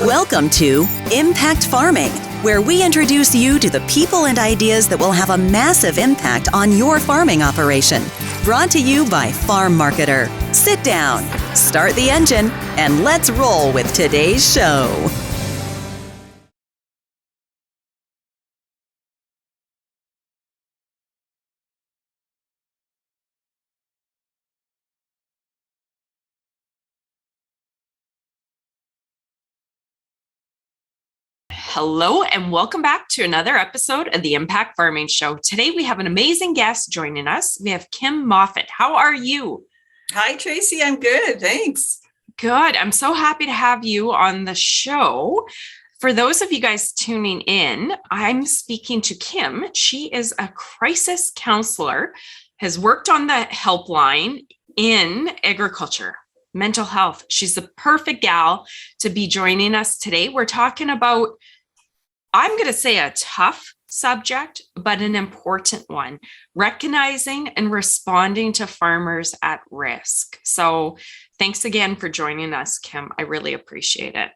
Welcome to Impact Farming, where we introduce you to the people and ideas that will have a massive impact on your farming operation. Brought to you by Farm Marketer. Sit down, start the engine, and let's roll with today's show. Hello and welcome back to another episode of the Impact Farming Show. Today we have an amazing guest joining us. We have Kim Moffat. How are you? Hi, Tracy. I'm good. Thanks. Good. I'm so happy to have you on the show. For those of you guys tuning in, I'm speaking to Kim. She is a crisis counselor, has worked on the helpline in agriculture, mental health. She's the perfect gal to be joining us today. We're talking about, I'm going to say, a tough subject, but an important one, recognizing and responding to farmers at risk. So thanks again for joining us, Kim. I really appreciate it.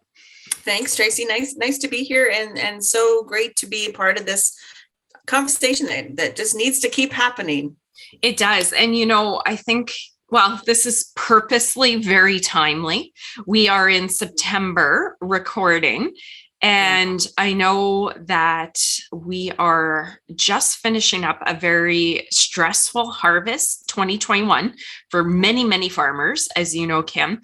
Thanks, Tracy. Nice to be here, and so great to be a part of this conversation that just needs to keep happening. It does. And, I think, this is purposely very timely. We are in September recording. And I know that we are just finishing up a very stressful harvest 2021 for many, many farmers, as you know, Kim.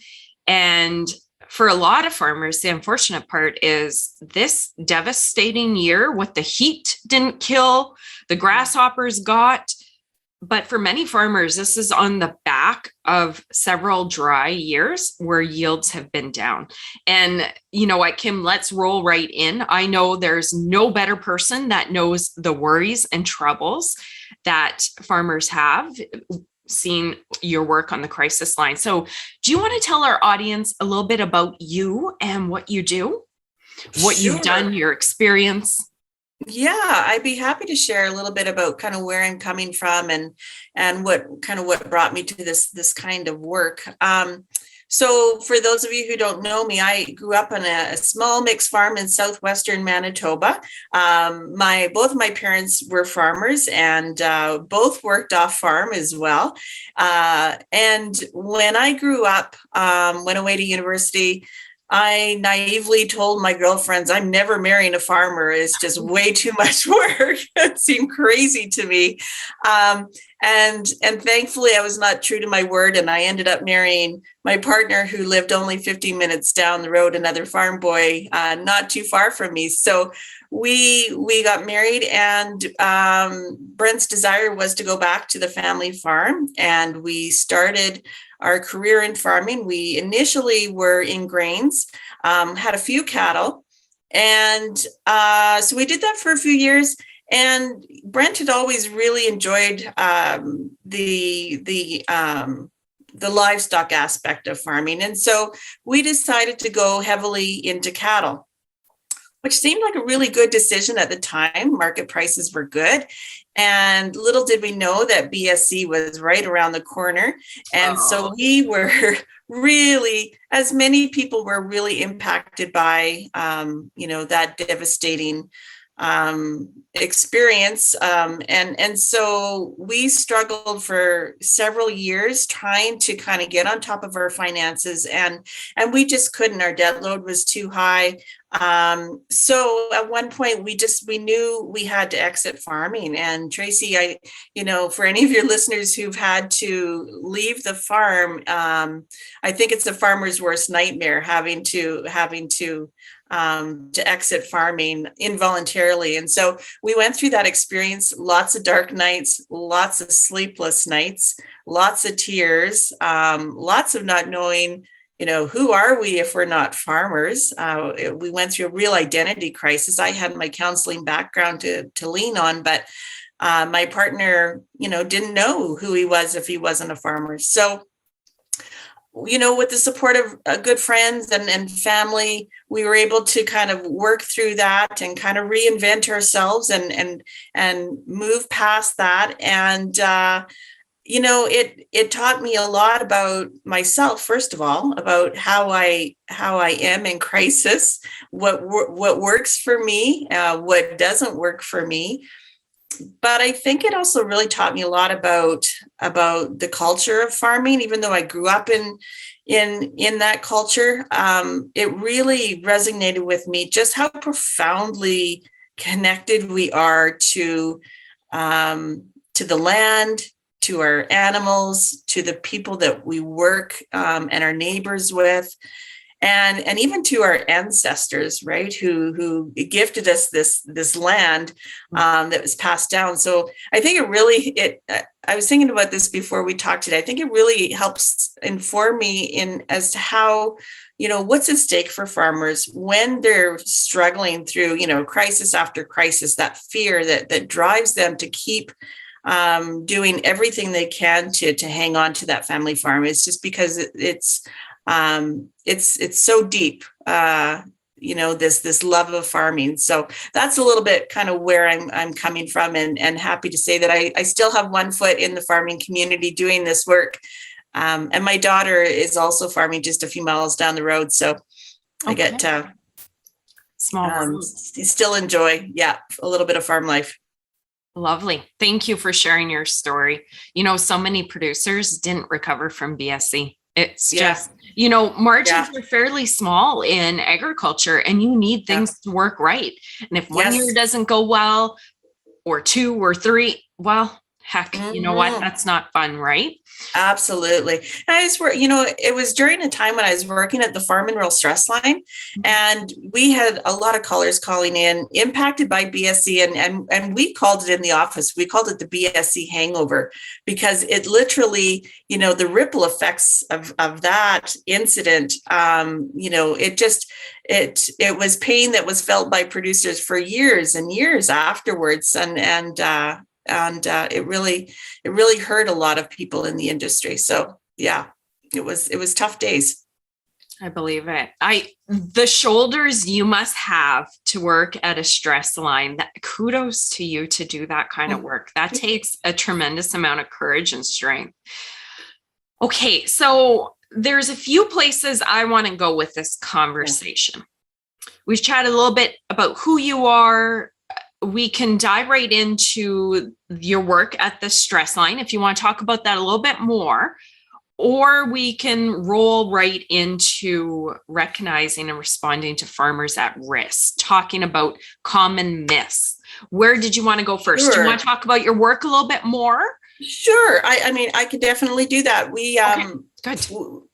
And for a lot of farmers, the unfortunate part is this devastating year, what the heat didn't kill, the grasshoppers got. But for many farmers, this is on the back of several dry years where yields have been down. And you know what, Kim, let's roll right in. I know there's no better person that knows the worries and troubles that farmers have, seen your work on the crisis line. So do you want to tell our audience a little bit about you and what you do, what you've done, your experience? Yeah, I'd be happy to share a little bit about kind of where I'm coming from and what brought me to this kind of work. So for those of you who don't know me, I grew up on a small mixed farm in southwestern Manitoba. Both of my parents were farmers and both worked off farm as well. And when I grew up, went away to university, I naively told my girlfriends, I'm never marrying a farmer. It's just way too much work. It seemed crazy to me. And thankfully I was not true to my word. And I ended up marrying my partner who lived only 15 minutes down the road, another farm boy, not too far from me. So we got married, and Brent's desire was to go back to the family farm, and we started our career in farming. We initially were in grains, had a few cattle, and so we did that for a few years. And Brent had always really enjoyed the livestock aspect of farming, and so we decided to go heavily into cattle, which seemed like a really good decision at the time. Market prices were good. And little did we know that BSC was right around the corner. And so we were really, as many people were really impacted by, that devastating experience. And so we struggled for several years trying to kind of get on top of our finances, and we just couldn't. Our debt load was too high. So at one point we knew we had to exit farming. And Tracy, for any of your listeners who've had to leave the farm, I think it's a farmer's worst nightmare having to exit farming involuntarily. And so we went through that experience, lots of dark nights, lots of sleepless nights, lots of tears, lots of not knowing, who are we if we're not farmers? We went through a real identity crisis. I had my counseling background to lean on, but my partner, didn't know who he was if he wasn't a farmer. So with the support of good friends and family, we were able to kind of work through that and kind of reinvent ourselves and move past that. And it taught me a lot about myself, first of all, about how I am in crisis, what works for me, what doesn't work for me. But I think it also really taught me a lot about the culture of farming. Even though I grew up in that culture, it really resonated with me just how profoundly connected we are to the land, to our animals, to the people that we work and our neighbors with, and even to our ancestors, right, who gifted us this land that was passed down. So I think I was thinking about this before we talked today. I think it really helps inform me as to how, what's at stake for farmers when they're struggling through, crisis after crisis, that fear that drives them to keep doing everything they can to hang on to that family farm. It's just because it's so deep, this love of farming. So that's a little bit kind of where I'm coming from, and happy to say that I still have one foot in the farming community doing this work. And my daughter is also farming just a few miles down the road. So I get to still enjoy, a little bit of farm life. Lovely. Thank you for sharing your story. So many producers didn't recover from BSE. It's just, margins are fairly small in agriculture, and you need things to work right. And if one year doesn't go well, or two or three, well, heck, you know what? That's not fun, right? Absolutely. And it was during a time when I was working at the Farm and Rural Stress Line, and we had a lot of callers calling in impacted by BSE, and we called it in the office, we called it the BSE hangover, because it literally, the ripple effects of that incident, it was pain that was felt by producers for years and years afterwards. And it really hurt a lot of people in the industry. So it was tough days. I believe it. The shoulders you must have to work at a stress line. Kudos to you to do that kind of work. That takes a tremendous amount of courage and strength. Okay, so there's a few places I want to go with this conversation. We've chatted a little bit about who you are. We can dive right into your work at the stress line if you want to talk about that a little bit more, or we can roll right into recognizing and responding to farmers at risk, talking about common myths. Where did you want to go first? Sure. Do you want to talk about your work a little bit more? Sure. I could definitely do that. Good.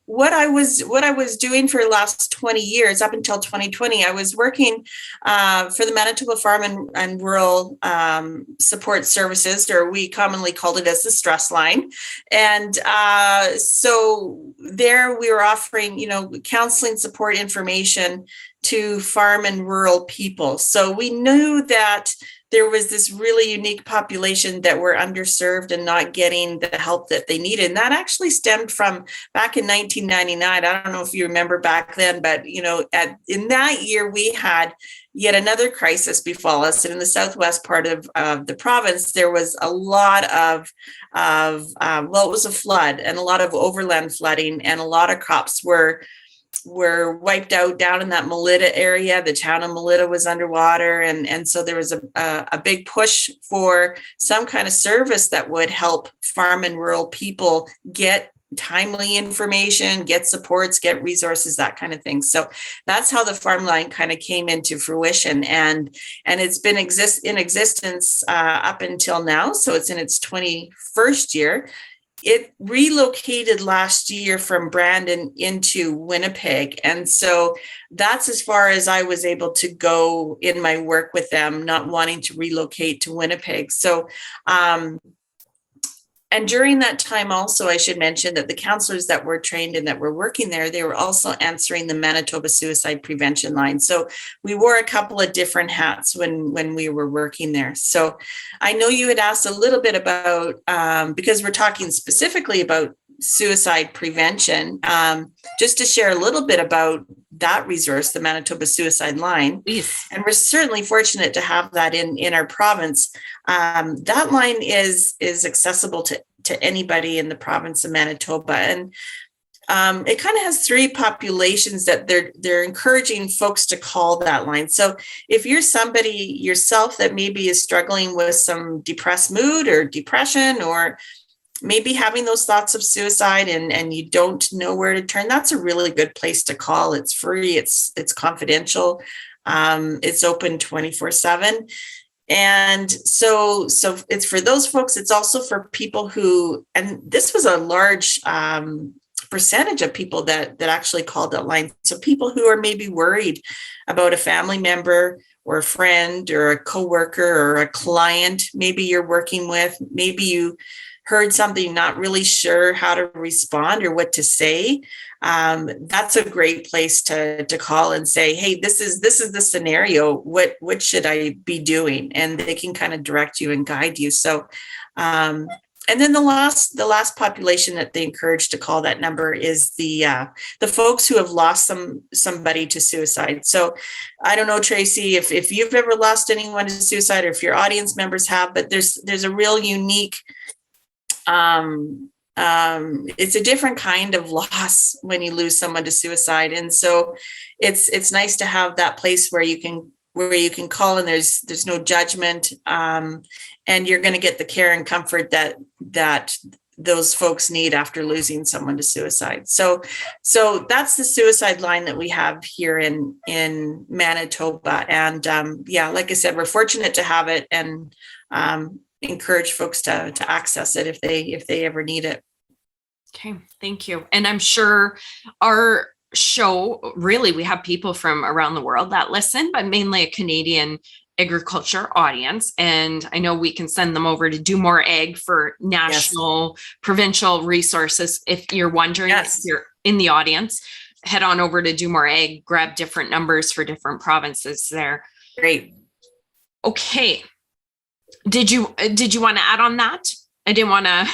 What I was doing for the last 20 years, up until 2020, I was working for the Manitoba Farm and Rural Support Services, or we commonly called it as the stress line. And so there we were offering, counseling, support, information to farm and rural people. So we knew that there was this really unique population that were underserved and not getting the help that they needed. And that actually stemmed from back in 1999. I don't know if you remember back then, but in that year we had yet another crisis befall us. And in the southwest part of the province, there was a lot of it was a flood and a lot of overland flooding, and a lot of crops were wiped out down in that Melita area. The town of Melita was underwater. And so there was a big push for some kind of service that would help farm and rural people get timely information, get supports, get resources, that kind of thing. So that's how the farm line kind of came into fruition. And it's been in existence up until now. So it's in its 21st year. It relocated last year from Brandon into Winnipeg. And so that's as far as I was able to go in my work with them, not wanting to relocate to Winnipeg. So, and during that time also, I should mention that the counselors that were trained and that were working there, they were also answering the Manitoba suicide prevention line. So we wore a couple of different hats when we were working there. So I know you had asked a little bit about, because we're talking specifically about suicide prevention, just to share a little bit about that resource, the Manitoba Suicide Line. Please. And we're certainly fortunate to have that in our province. That line is accessible to anybody in the province of Manitoba. And it kind of has three populations that they're encouraging folks to call that line. So if you're somebody yourself that maybe is struggling with some depressed mood or depression, or maybe having those thoughts of suicide and you don't know where to turn, that's a really good place to call. It's free, it's confidential, it's open 24/7. And so it's for those folks. It's also for people who, and this was a large percentage of people that actually called that line. So people who are maybe worried about a family member or a friend or a coworker or a client maybe you're working with. Maybe you heard something, not really sure how to respond or what to say. That's a great place to call and say, hey, this is the scenario. What should I be doing? And they can kind of direct you and guide you. So and then the last population that they encourage to call that number is the folks who have lost somebody to suicide. So I don't know, Tracy, if you've ever lost anyone to suicide, or if your audience members have, but there's a real unique, it's a different kind of loss when you lose someone to suicide. And so it's nice to have that place where you can call, and there's no judgment, and you're going to get the care and comfort that those folks need after losing someone to suicide. So that's the suicide line that we have here in Manitoba. And like I said, we're fortunate to have it, and encourage folks to access it if they ever need it. Okay, thank you. And I'm sure our show, really, we have people from around the world that listen, but mainly a Canadian agriculture audience. And I know we can send them over to Do More Ag for national, provincial resources. If you're wondering, if you're in the audience, head on over to Do More Ag, grab different numbers for different provinces there. Great. Okay. Did you want to add on that? I didn't want to,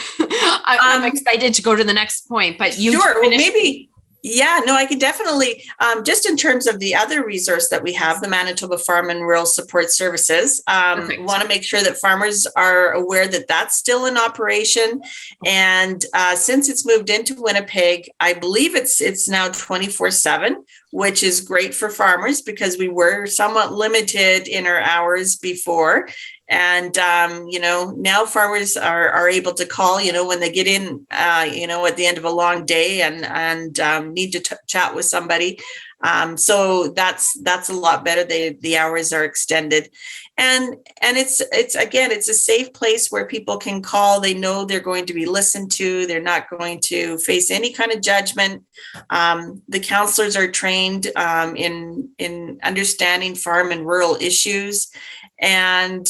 I'm excited to go to the next point, but you sure. Well, maybe. Yeah, no, I could definitely, just in terms of the other resource that we have, the Manitoba Farm and Rural Support Services, want to make sure that farmers are aware that that's still in operation. And since it's moved into Winnipeg, I believe it's now 24/7, which is great for farmers because we were somewhat limited in our hours before. And, now farmers are able to call, when they get in, at the end of a long day and need to chat with somebody. So that's a lot better. The hours are extended. And it's a safe place where people can call. They know they're going to be listened to. They're not going to face any kind of judgment. The counselors are trained in understanding farm and rural issues. And,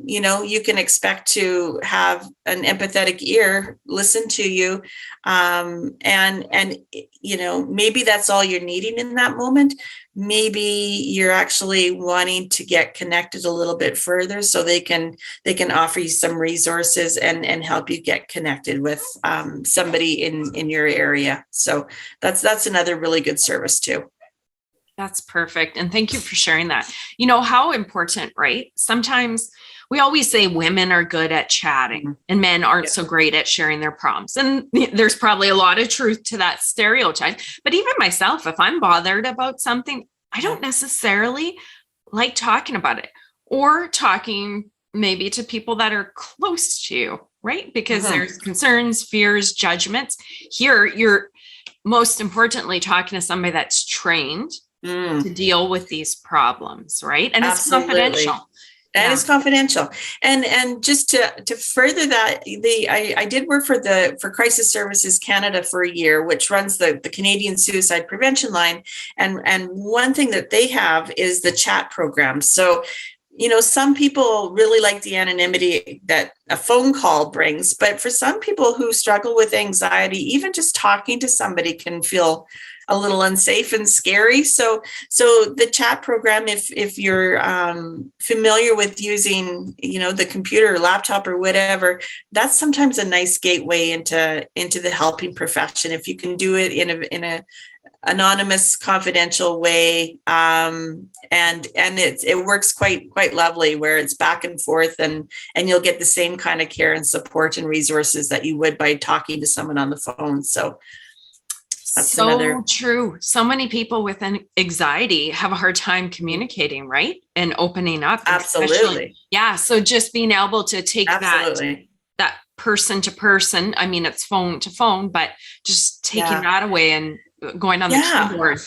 you can expect to have an empathetic ear listen to you. And maybe that's all you're needing in that moment. Maybe you're actually wanting to get connected a little bit further so they can offer you some resources and help you get connected with somebody in your area. So that's another really good service too. That's perfect. And thank you for sharing that. You know how important, right? Sometimes we always say women are good at chatting and men aren't so great at sharing their problems. And there's probably a lot of truth to that stereotype. But even myself, if I'm bothered about something, I don't necessarily like talking about it or talking maybe to people that are close to you, right? Because there's concerns, fears, judgments. Here, you're most importantly talking to somebody that's trained to deal with these problems, right? And Absolutely. It's confidential. And it's confidential. And just to further that, I did work for Crisis Services Canada for a year, which runs the Canadian Suicide Prevention Line. And one thing that they have is the chat program. So, some people really like the anonymity that a phone call brings, but for some people who struggle with anxiety, even just talking to somebody can feel a little unsafe and scary. So the chat program, if you're familiar with using, the computer or laptop or whatever, that's sometimes a nice gateway into the helping profession. If you can do it in anonymous, confidential way. And it works quite lovely, where it's back and forth, and you'll get the same kind of care and support and resources that you would by talking to someone on the phone. So that's so true. So many people with anxiety have a hard time communicating, right? And opening up. Absolutely. Yeah. So just being able to take that person to person, I mean, it's phone to phone, but just taking that away and going on the keyboard.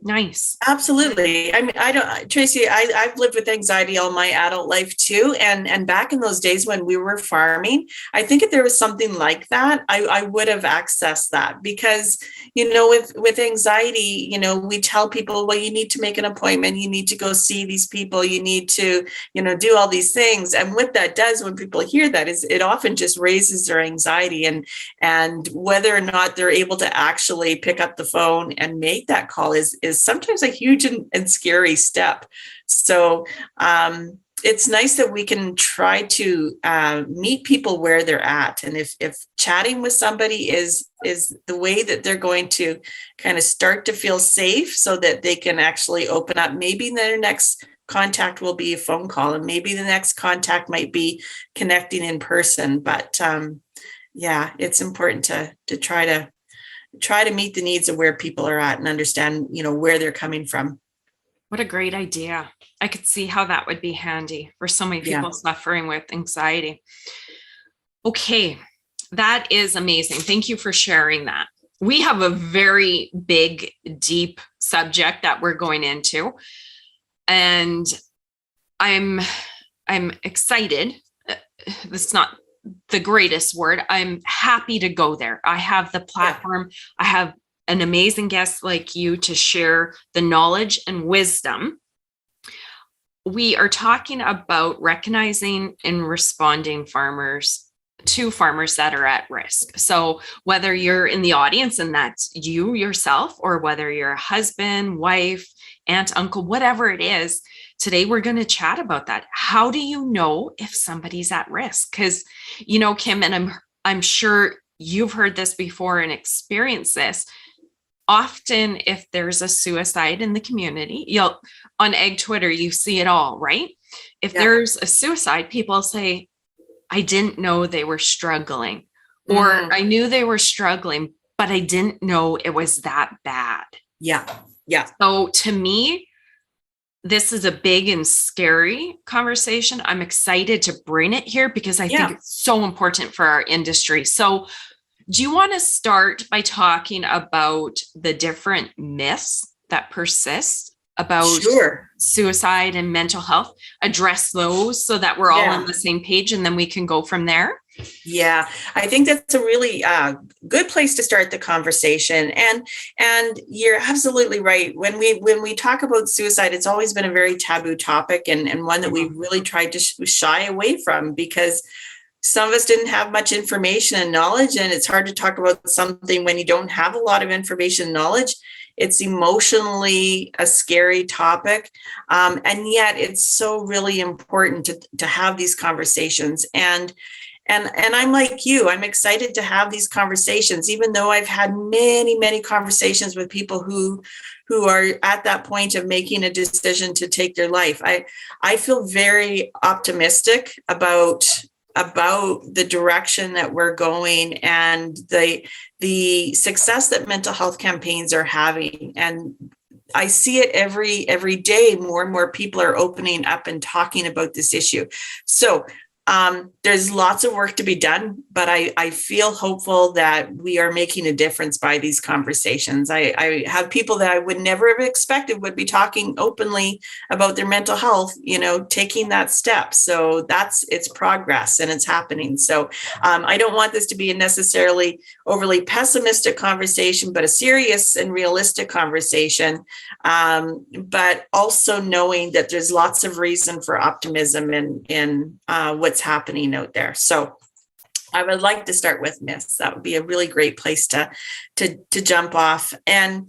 Nice. Absolutely. I mean, Tracy, I've lived with anxiety all my adult life too. And back in those days when we were farming, I think if there was something like that, I would have accessed that, because, with anxiety, we tell people, well, you need to make an appointment. You need to go see these people. You need to, do all these things. And what that does when people hear that is it often just raises their anxiety, and whether or not they're able to actually pick up the phone and make that call is sometimes a huge and scary step. So it's nice that we can try to meet people where they're at. And if chatting with somebody is the way that they're going to kind of start to feel safe, so that they can actually open up, maybe their next contact will be a phone call, and maybe the next contact might be connecting in person. But it's important to try to meet the needs of where people are at and understand, where they're coming from. What a great idea. I could see how that would be handy for so many people suffering with anxiety. Okay, that is amazing. Thank you for sharing that. We have a very big, deep subject that we're going into, and I'm excited. That's not the greatest word. I'm happy to go there. I have the platform. I have an amazing guest like you to share the knowledge and wisdom. We are talking about recognizing and responding to farmers that are at risk. So whether you're in the audience and that's you yourself, or whether you're a husband, wife, aunt, uncle, whatever it is, today we're going to chat about that. How do you know if somebody's at risk? Because, Kim, and I'm sure you've heard this before and experienced this. Often, if there's a suicide in the community, on Egg Twitter, you see it all, right? If there's a suicide, people say, I didn't know they were struggling, or I knew they were struggling, but I didn't know it was that bad. Yeah. So to me, this is a big and scary conversation. I'm excited to bring it here because I think it's so important for our industry. So do you want to start by talking about the different myths that persist about suicide and mental health? Address those so that we're all on the same page, and then we can go from there. Yeah, I think that's a really good place to start the conversation. And you're absolutely right. When we talk about suicide, it's always been a very taboo topic, and one that we've really tried to shy away from, because some of us didn't have much information and knowledge, and it's hard to talk about something when you don't have a lot of information and knowledge. It's emotionally a scary topic. And yet it's so really important to have these conversations. And I'm like you, I'm excited to have these conversations, even though I've had many conversations with people who are at that point of making a decision to take their life. I feel very optimistic about the direction that we're going, and the success that mental health campaigns are having. And I see it every day. More and more people are opening up and talking about this issue. So there's lots of work to be done, but I feel hopeful that we are making a difference by these conversations. I have people that I would never have expected would be talking openly about their mental health, taking that step. So it's progress, and it's happening. So I don't want this to be a necessarily overly pessimistic conversation, but a serious and realistic conversation. But also knowing that there's lots of reason for optimism in what's happening out there. So I would like to start with myths. That would be a really great place to jump off. And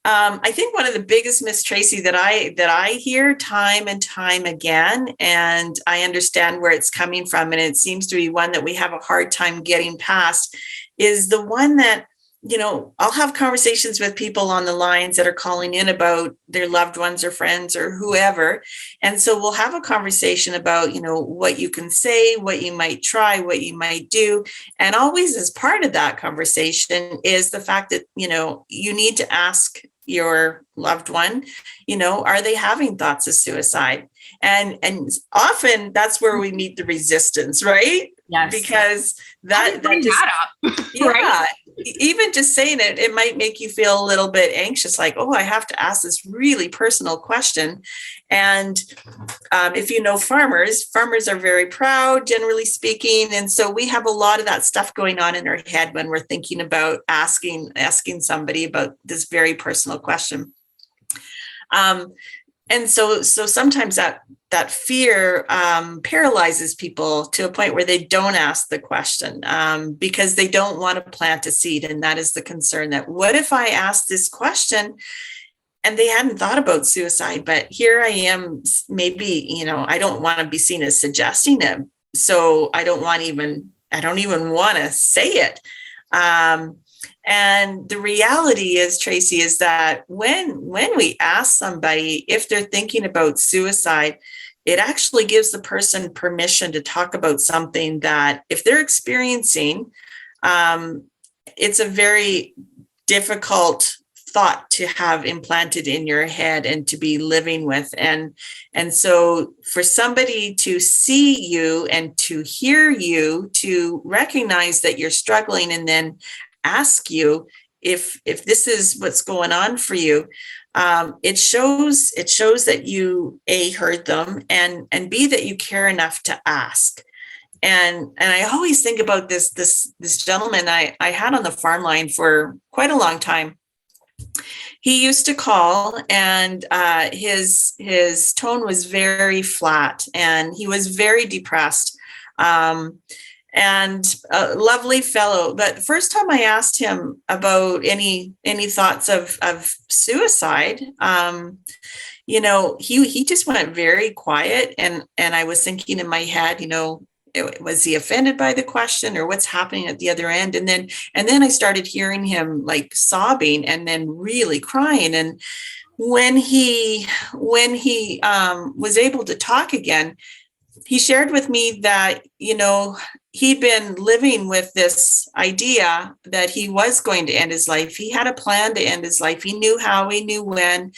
I think one of the biggest myths, Tracy, that I hear time and time again, and I understand where it's coming from, and it seems to be one that we have a hard time getting past, is the one that I'll have conversations with people on the lines that are calling in about their loved ones or friends or whoever. And so we'll have a conversation about, what you can say, what you might try, what you might do. And always as part of that conversation is the fact that, you need to ask your loved one, are they having thoughts of suicide? And often that's where we meet the resistance, right? Yes. Because that bring just, that up. yeah, Right? even just saying it might make you feel a little bit anxious, like, oh, I have to ask this really personal question. And if you know farmers are very proud, generally speaking. And so we have a lot of that stuff going on in our head when we're thinking about asking somebody about this very personal question. And so sometimes that fear paralyzes people to a point where they don't ask the question because they don't want to plant a seed. And that is the concern, that what if I ask this question and they hadn't thought about suicide, but here I am, maybe, I don't want to be seen as suggesting it. So I don't even want to say it. And the reality is, Tracy, is that when we ask somebody if they're thinking about suicide, it actually gives the person permission to talk about something that if they're experiencing, it's a very difficult thought to have implanted in your head and to be living with. And so for somebody to see you and to hear you, to recognize that you're struggling and then ask you if this is what's going on for you, it shows that you heard them, and B, that you care enough to ask. And I always think about this gentleman I had on the farm line for quite a long time. He used to call, and his tone was very flat, and he was very depressed. And a lovely fellow. But the first time I asked him about any thoughts of suicide, he just went very quiet. And I was thinking in my head, was he offended by the question, or what's happening at the other end? And then I started hearing him like sobbing and then really crying. And when he was able to talk again, he shared with me that, he'd been living with this idea that he was going to end his life. He had a plan to end his life. He knew how, he knew when,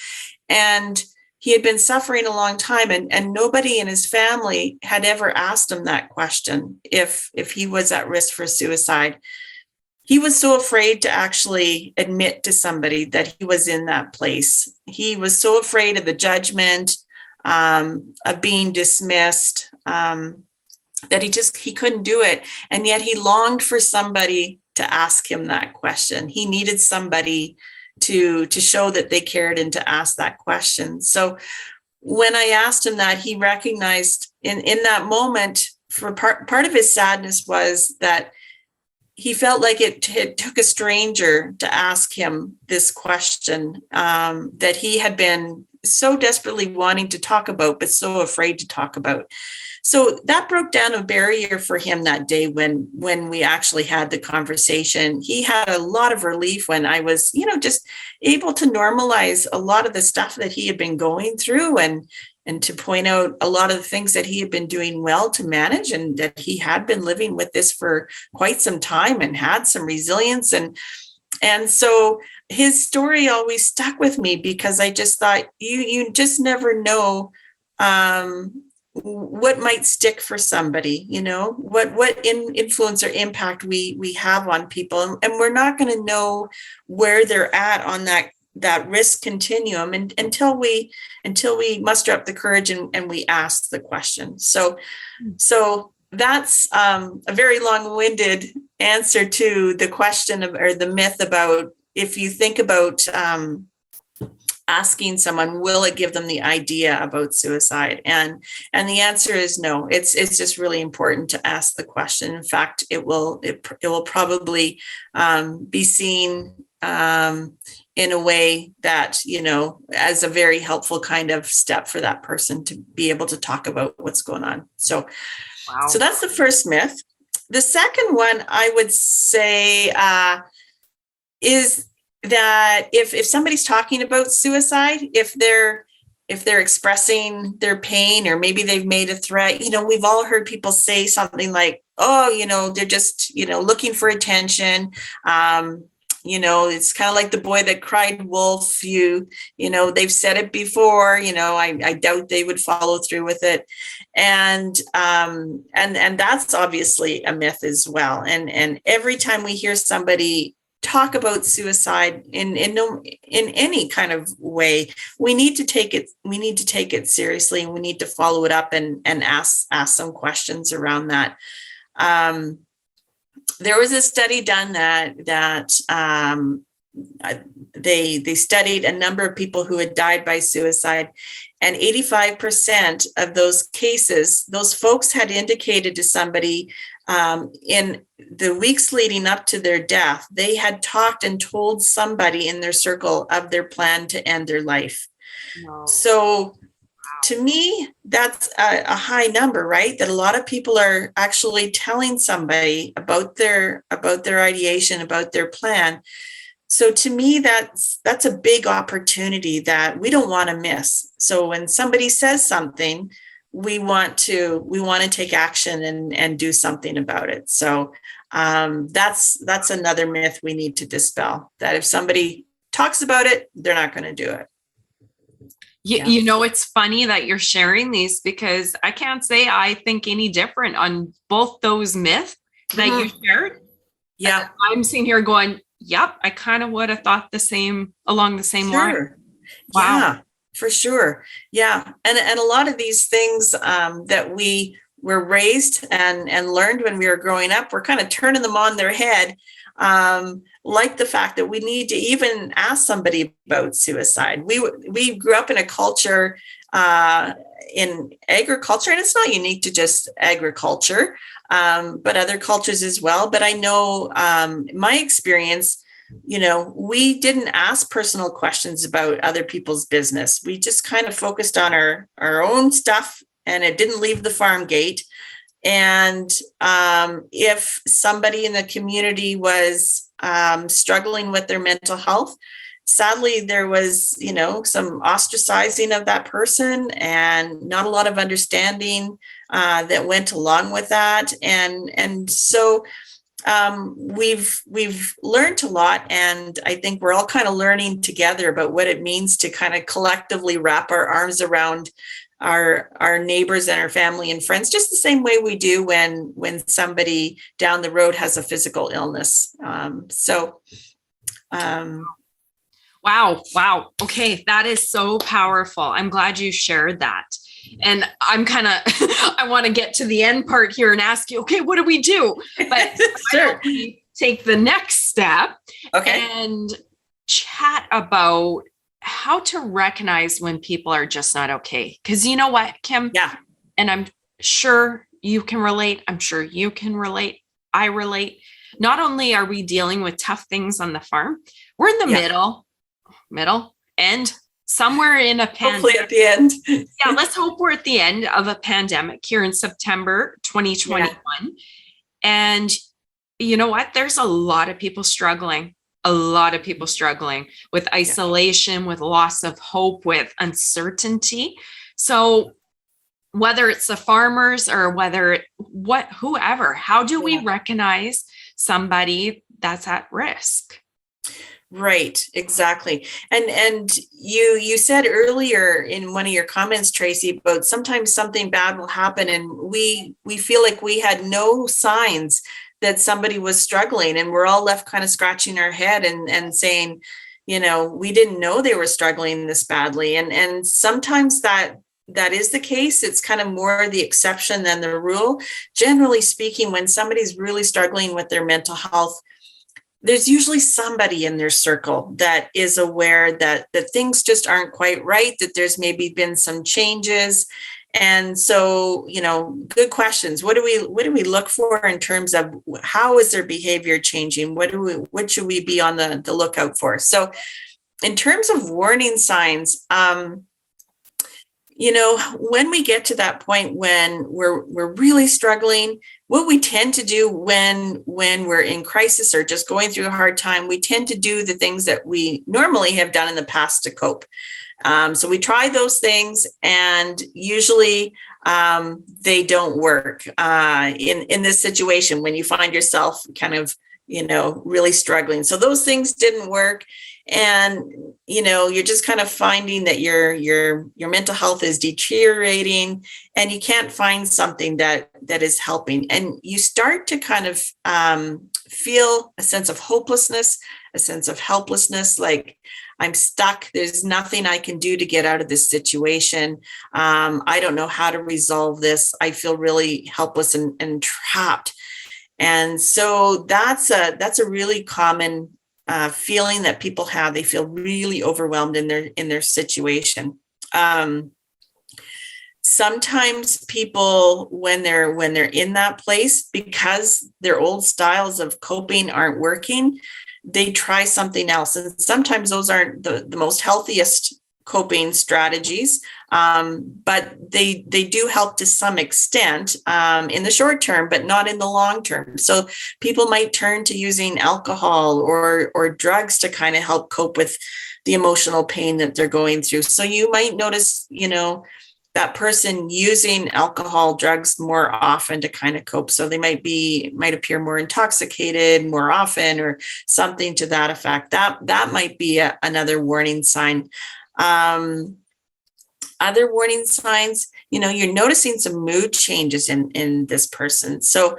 and he had been suffering a long time, and nobody in his family had ever asked him that question, if he was at risk for suicide. He was so afraid to actually admit to somebody that he was in that place. He was so afraid of the judgment, of being dismissed, that he couldn't do it. And yet he longed for somebody to ask him that question. He needed somebody to show that they cared and to ask that question. So when I asked him that, he recognized in that moment, for part of his sadness was that he felt like it took a stranger to ask him this question, that he had been so desperately wanting to talk about, but so afraid to talk about. So that broke down a barrier for him that day when we actually had the conversation. He had a lot of relief when I was, just able to normalize a lot of the stuff that he had been going through, and to point out a lot of the things that he had been doing well to manage, and that he had been living with this for quite some time and had some resilience. And so his story always stuck with me, because I just thought you just never know what might stick for somebody, what influence or impact we have on people. And we're not going to know where they're at on that risk continuum until we muster up the courage and we ask the question. So that's a very long-winded answer to the question or the myth about, if you think about asking someone, will it give them the idea about suicide? And the answer is no. It's just really important to ask the question. In fact, it will probably be seen in a way that, as a very helpful kind of step for that person to be able to talk about what's going on. So, wow. So that's the first myth. The second one, I would say, is that if somebody's talking about suicide, if they're expressing their pain, or maybe they've made a threat, we've all heard people say something like, oh, they're just, looking for attention. It's kind of like the boy that cried wolf. They've said it before, I doubt they would follow through with it. And that's obviously a myth as well. And every time we hear somebody talk about suicide in any kind of way, we need to take it seriously, and we need to follow it up and ask some questions around that. There was a study done that they studied a number of people who had died by suicide, and 85% of those cases, those folks had indicated to somebody in the weeks leading up to their death, they had talked and told somebody in their circle of their plan to end their life. No. So to me, that's a high number, right? That a lot of people are actually telling somebody about their ideation, about their plan. So to me, that's a big opportunity that we don't want to miss. So when somebody says something, we want to take action and do something about it. So that's another myth we need to dispel, that if somebody talks about it, they're not going to do it. It's funny that you're sharing these, because I can't say I think any different on both those myths that you shared. Yeah. I'm sitting here going, yep, I kind of would have thought along the same line. Wow. Yeah, for sure. Yeah. And a lot of these things that we were raised and learned when we were growing up, we're kind of turning them on their head. Like the fact that we need to even ask somebody about suicide. We grew up in a culture in agriculture, and it's not unique to just agriculture, but other cultures as well. But I know my experience, we didn't ask personal questions about other people's business. We just kind of focused on our own stuff, and it didn't leave the farm gate. And if somebody in the community was struggling with their mental health, sadly, there was, some ostracizing of that person, and not a lot of understanding that went along with that. And so we've learned a lot, and I think we're all kind of learning together about what it means to kind of collectively wrap our arms around our neighbors and our family and friends, just the same way we do when somebody down the road has a physical illness. Wow. Okay. That is so powerful. I'm glad you shared that. And I'm kind of, I want to get to the end part here and ask you, okay, what do we do? But sure. Take the next step, okay, and chat about how to recognize when people are just not okay. Because you know what, Kim? Yeah. And I'm sure you can relate. I'm sure you can relate. I relate. Not only are we dealing with tough things on the farm, we're in the middle end, somewhere in a pandemic. Hopefully at the end. Yeah, let's hope we're at the end of a pandemic here in September 2021. Yeah. And you know what? There's a lot of people struggling. With isolation, with loss of hope, with uncertainty. So whether it's the farmers or whoever, how do we recognize somebody that's at risk? Right, exactly. And you said earlier in one of your comments, Tracy, about sometimes something bad will happen and we feel like we had no signs that somebody was struggling, and we're all left kind of scratching our head and saying, we didn't know they were struggling this badly. And sometimes that is the case. It's kind of more the exception than the rule. Generally speaking, when somebody's really struggling with their mental health, there's usually somebody in their circle that is aware that things just aren't quite right, that there's maybe been some changes. And so, good questions. What do we look for in terms of how is their behavior changing? What should we be on the lookout for? So in terms of warning signs, when we get to that point when we're really struggling, what we tend to do when we're in crisis or just going through a hard time, we tend to do the things that we normally have done in the past to cope. So we try those things, and usually they don't work in this situation when you find yourself kind of, really struggling. So those things didn't work. And, you're just kind of finding that your mental health is deteriorating, and you can't find something that is helping. And you start to kind of feel a sense of hopelessness, a sense of helplessness, like I'm stuck. There's nothing I can do to get out of this situation. I don't know how to resolve this. I feel really helpless and trapped. And so that's a really common feeling that people have. They feel really overwhelmed in their situation. Sometimes people, when they're in that place, because their old styles of coping aren't working, they try something else. And sometimes those aren't the most healthiest coping strategies, but they do help to some extent in the short term, but not in the long term. So people might turn to using alcohol or drugs to kind of help cope with the emotional pain that they're going through. So you might notice, that person using alcohol, drugs more often to kind of cope. So they might appear more intoxicated more often, or something to that effect. That might be another warning sign. Other warning signs, you're noticing some mood changes in this person. So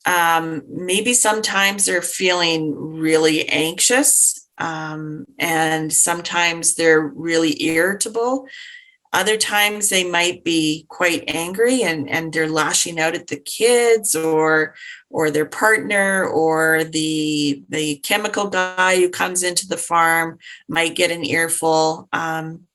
maybe sometimes they're feeling really anxious, and sometimes they're really irritable. Other times they might be quite angry and they're lashing out at the kids or their partner, or the chemical guy who comes into the farm might get an earful. And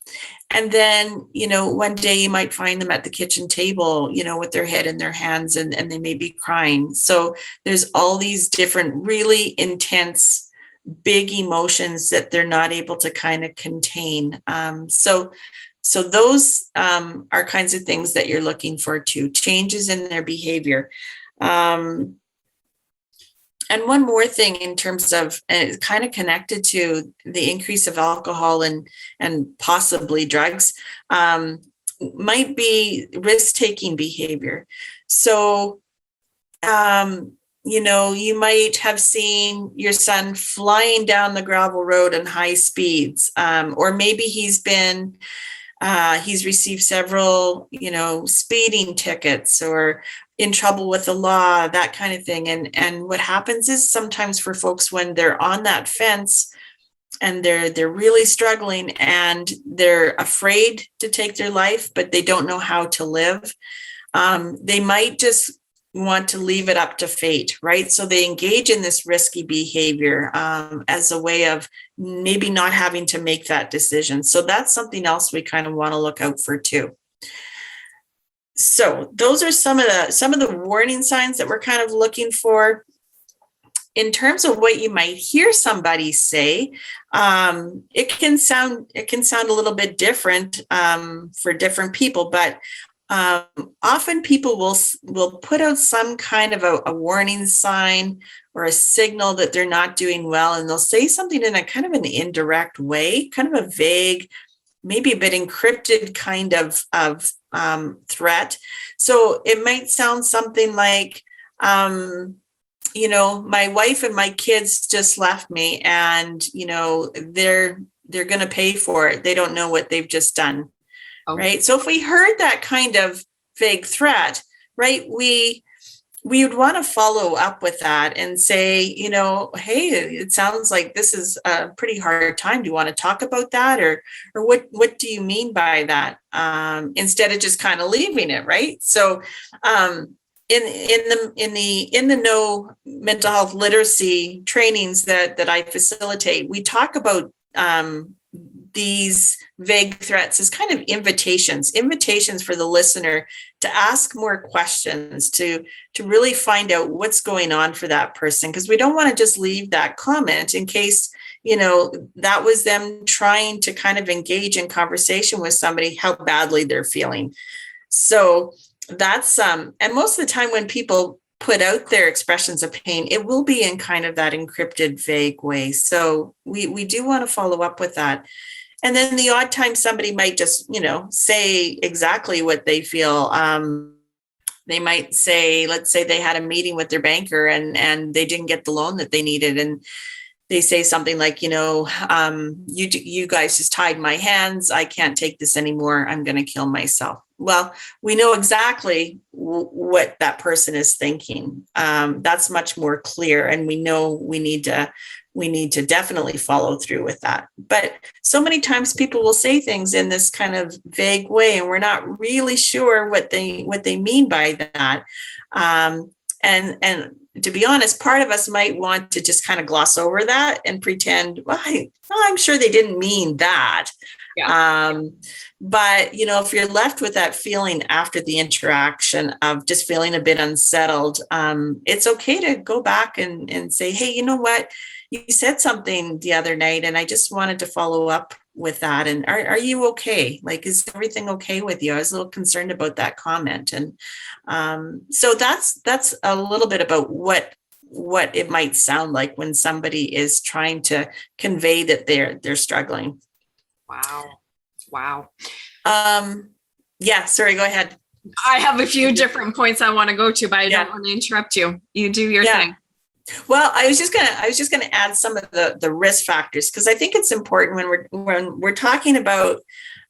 then, one day you might find them at the kitchen table, with their head in their hands, and they may be crying. So there's all these different really intense, big emotions that they're not able to kind of contain. So those are kinds of things that you're looking for too, changes in their behavior. And one more thing in terms of, kind of connected to the increase of alcohol and possibly drugs, might be risk-taking behavior. So, you might have seen your son flying down the gravel road in high speeds, or maybe he's received several, speeding tickets or in trouble with the law, that kind of thing. And what happens is sometimes for folks, when they're on that fence and they're really struggling and they're afraid to take their life, but they don't know how to live, they might just want to leave it up to fate, right? So they engage in this risky behavior as a way of maybe not having to make that decision. So that's something else we kind of want to look out for too. So those are some of the warning signs that we're kind of looking for. In terms of what you might hear somebody say, it can sound a little bit different for different people, but often people will put out some kind of a warning sign or a signal that they're not doing well, and they'll say something in a kind of an indirect way, kind of a vague, maybe a bit encrypted kind of threat. So it might sound something like, my wife and my kids just left me, and they're going to pay for it. They don't know what they've just done. Oh. Right. So if we heard that kind of vague threat, right, we would want to follow up with that and say, hey, it sounds like this is a pretty hard time. Do you want to talk about that, or what do you mean by that? Instead of just kind of leaving it, right? So in the No mental health literacy trainings that I facilitate, we talk about these vague threats as kind of invitations for the listener to ask more questions, to really find out what's going on for that person, because we don't want to just leave that comment in case, that was them trying to kind of engage in conversation with somebody, how badly they're feeling. So that's and most of the time when people put out their expressions of pain, it will be in kind of that encrypted, vague way. So we do want to follow up with that. And then the odd time somebody might just, say exactly what they feel. They might say, let's say they had a meeting with their banker and they didn't get the loan that they needed. And they say something like, you guys just tied my hands. I can't take this anymore. I'm going to kill myself. Well, we know exactly what that person is thinking. That's much more clear. And we know we need to definitely follow through with that. But so many times people will say things in this kind of vague way, and we're not really sure what they mean by that. And to be honest, part of us might want to just kind of gloss over that and pretend, well, I'm sure they didn't mean that. Yeah. But, if you're left with that feeling after the interaction of just feeling a bit unsettled, it's okay to go back and say, hey, you know what? You said something the other night, and I just wanted to follow up with that. And are you okay? Like, is everything okay with you? I was a little concerned about that comment. And so that's a little bit about what it might sound like when somebody is trying to convey that they're struggling. Wow. Yeah, sorry, go ahead. I have a few different points I want to go to, but I don't want to interrupt you. You do your thing. Well, I was just gonna add some of the risk factors, because I think it's important when we're talking about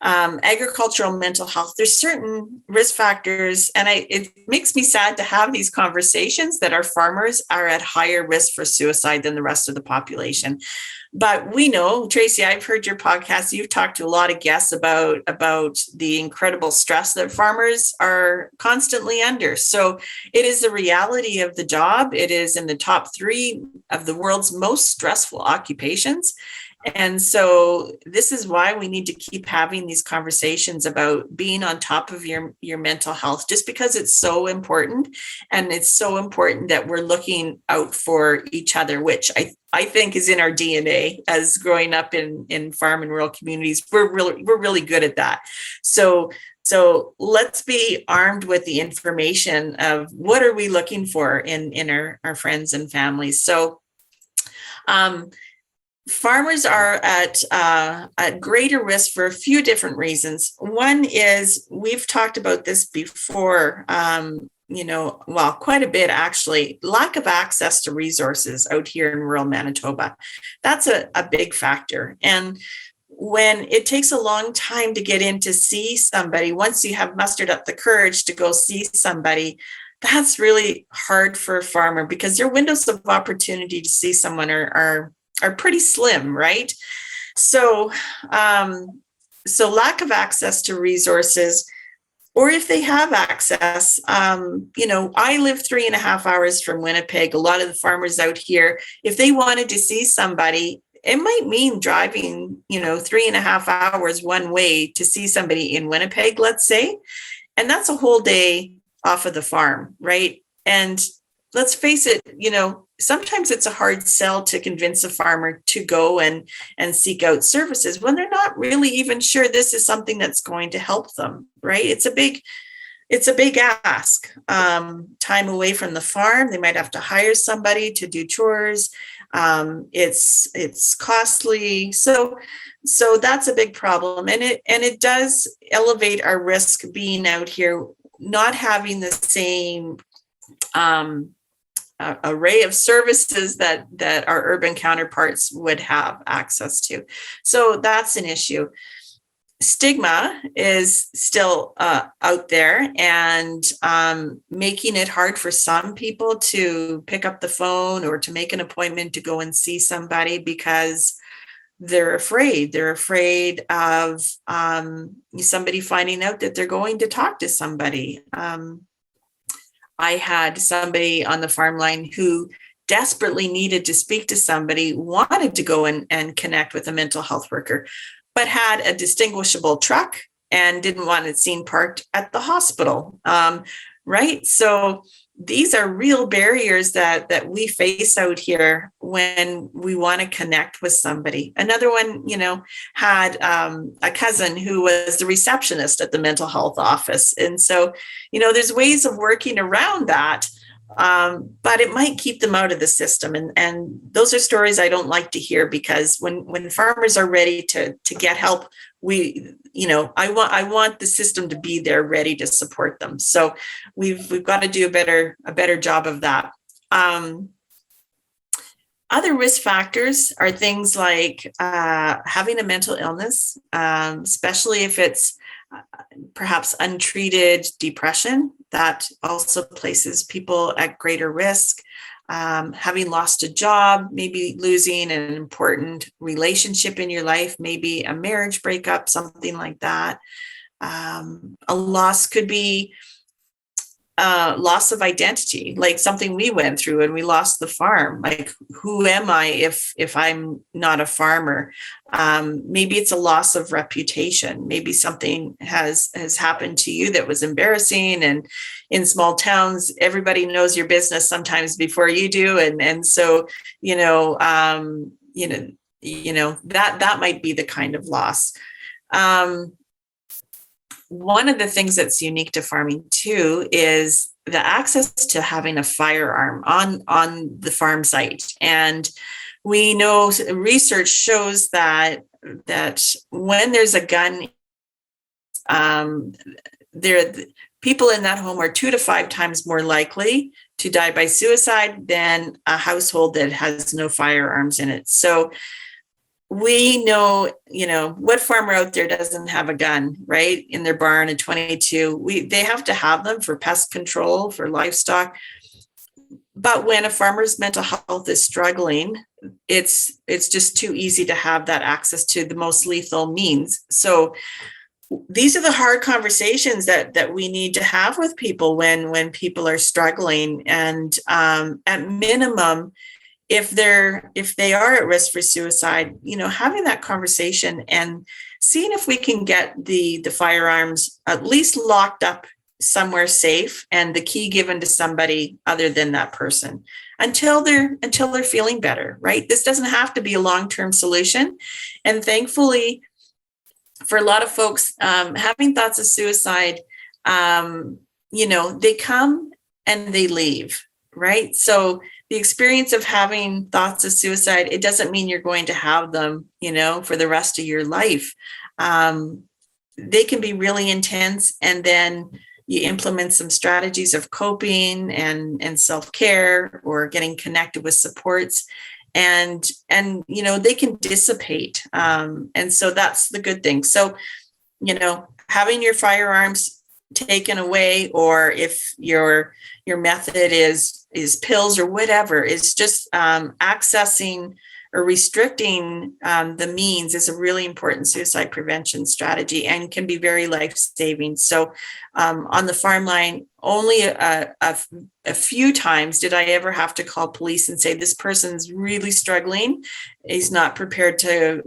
agricultural mental health. There's certain risk factors, and it makes me sad to have these conversations that our farmers are at higher risk for suicide than the rest of the population. But we know, Tracy, I've heard your podcast. You've talked to a lot of guests about the incredible stress that farmers are constantly under. So it is the reality of the job. It is in the top 3 of the world's most stressful occupations. And so this is why we need to keep having these conversations about being on top of your mental health, just because it's so important. And it's so important that we're looking out for each other, which I think is in our DNA as growing up in farm and rural communities. We're really good at that. So let's be armed with the information of what are we looking for in our friends and families. So farmers are at greater risk for a few different reasons. One is, we've talked about this before, quite a bit actually, lack of access to resources out here in rural Manitoba. That's a big factor. And when it takes a long time to get in to see somebody, once you have mustered up the courage to go see somebody, that's really hard for a farmer, because their windows of opportunity to see someone are pretty slim, right? So lack of access to resources, or if they have access, I live 3.5 hours from Winnipeg. A lot of the farmers out here, if they wanted to see somebody, it might mean driving, 3.5 hours one way to see somebody in Winnipeg, let's say. And that's a whole day off of the farm, right? And let's face it, sometimes it's a hard sell to convince a farmer to go and seek out services when they're not really even sure this is something that's going to help them, right? It's a big ask. Time away from the farm, they might have to hire somebody to do chores. It's costly. So that's a big problem. And it does elevate our risk being out here, not having the same array of services that our urban counterparts would have access to. So that's an issue. Stigma is still out there, and making it hard for some people to pick up the phone or to make an appointment to go and see somebody, because they're afraid. They're afraid of somebody finding out that they're going to talk to somebody. I had somebody on the farm line who desperately needed to speak to somebody, wanted to go and connect with a mental health worker, but had a distinguishable truck and didn't want it seen parked at the hospital. Right. So these are real barriers that we face out here when we want to connect with somebody. Another one, had a cousin who was the receptionist at the mental health office. And so, there's ways of working around that. But it might keep them out of the system. And those are stories I don't like to hear, because when farmers are ready to get help, I want the system to be there ready to support them. So we've got to do a better job of that. Other risk factors are things like having a mental illness, especially if it's perhaps untreated depression. That also places people at greater risk. Having lost a job, maybe losing an important relationship in your life, maybe a marriage breakup, something like that. A loss could be loss of identity, like something we went through and we lost the farm. Like, who am I if I'm not a farmer? Maybe it's a loss of reputation. Maybe something has happened to you that was embarrassing. And in small towns, everybody knows your business sometimes before you do. And so, that might be the kind of loss. One of the things that's unique to farming too is the access to having a firearm on the farm site. And we know research shows that when there's a gun, people in that home are 2 to 5 times more likely to die by suicide than a household that has no firearms in it. So we know, what farmer out there doesn't have a gun, right, in their barn, a 22. They have to have them for pest control, for livestock. But when a farmer's mental health is struggling, it's just too easy to have that access to the most lethal means. So these are the hard conversations that we need to have with people when people are struggling. And at minimum, if they are at risk for suicide, having that conversation and seeing if we can get the firearms at least locked up somewhere safe and the key given to somebody other than that person until they're feeling better, right? This doesn't have to be a long-term solution. And thankfully, for a lot of folks, having thoughts of suicide, they come and they leave, right? So the experience of having thoughts of suicide, it doesn't mean you're going to have them, for the rest of your life. They can be really intense, and then you implement some strategies of coping and self-care or getting connected with supports, and they can dissipate. And so that's the good thing. So, having your firearms taken away, or if your method is pills or whatever, is just accessing or restricting the means is a really important suicide prevention strategy and can be very life-saving. So on the farm line, only a few times did I ever have to call police and say, this person's really struggling. He's not prepared to,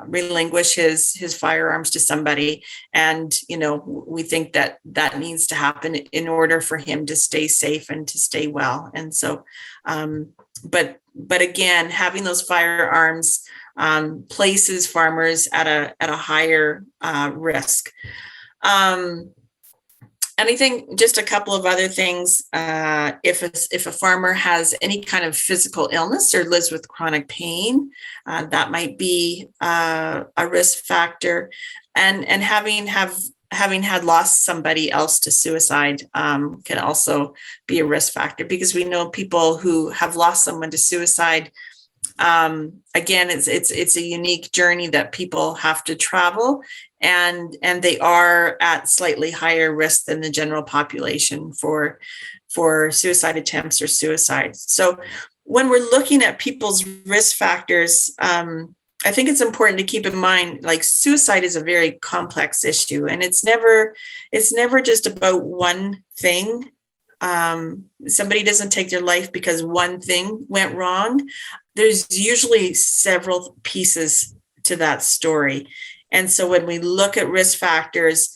relinquish his firearms to somebody. And, we think that needs to happen in order for him to stay safe and to stay well. And so, but again, having those firearms places farmers at a higher risk. And I think just a couple of other things, if a farmer has any kind of physical illness or lives with chronic pain, that might be a risk factor. And having had lost somebody else to suicide can also be a risk factor, because we know people who have lost someone to suicide. Again, it's a unique journey that people have to travel, and they are at slightly higher risk than the general population for suicide attempts or suicide. So when we're looking at people's risk factors, I think it's important to keep in mind, like, suicide is a very complex issue, and it's never just about one thing. Somebody doesn't take their life because one thing went wrong. There's usually several pieces to that story. And so when we look at risk factors,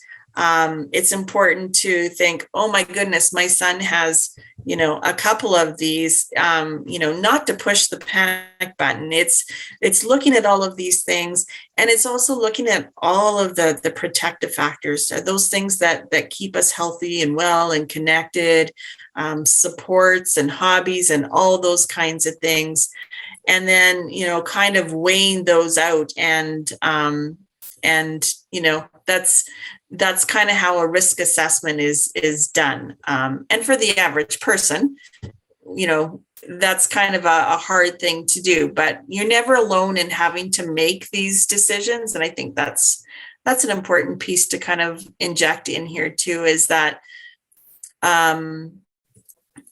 it's important to think, oh my goodness, my son has, a couple of these, not to push the panic button. It's looking at all of these things. And it's also looking at all of the protective factors, those things that keep us healthy and well and connected, supports and hobbies and all those kinds of things. And then, kind of weighing those out and that's kind of how a risk assessment is done. And for the average person, that's kind of a hard thing to do, but you're never alone in having to make these decisions. And I think that's an important piece to kind of inject in here too, is that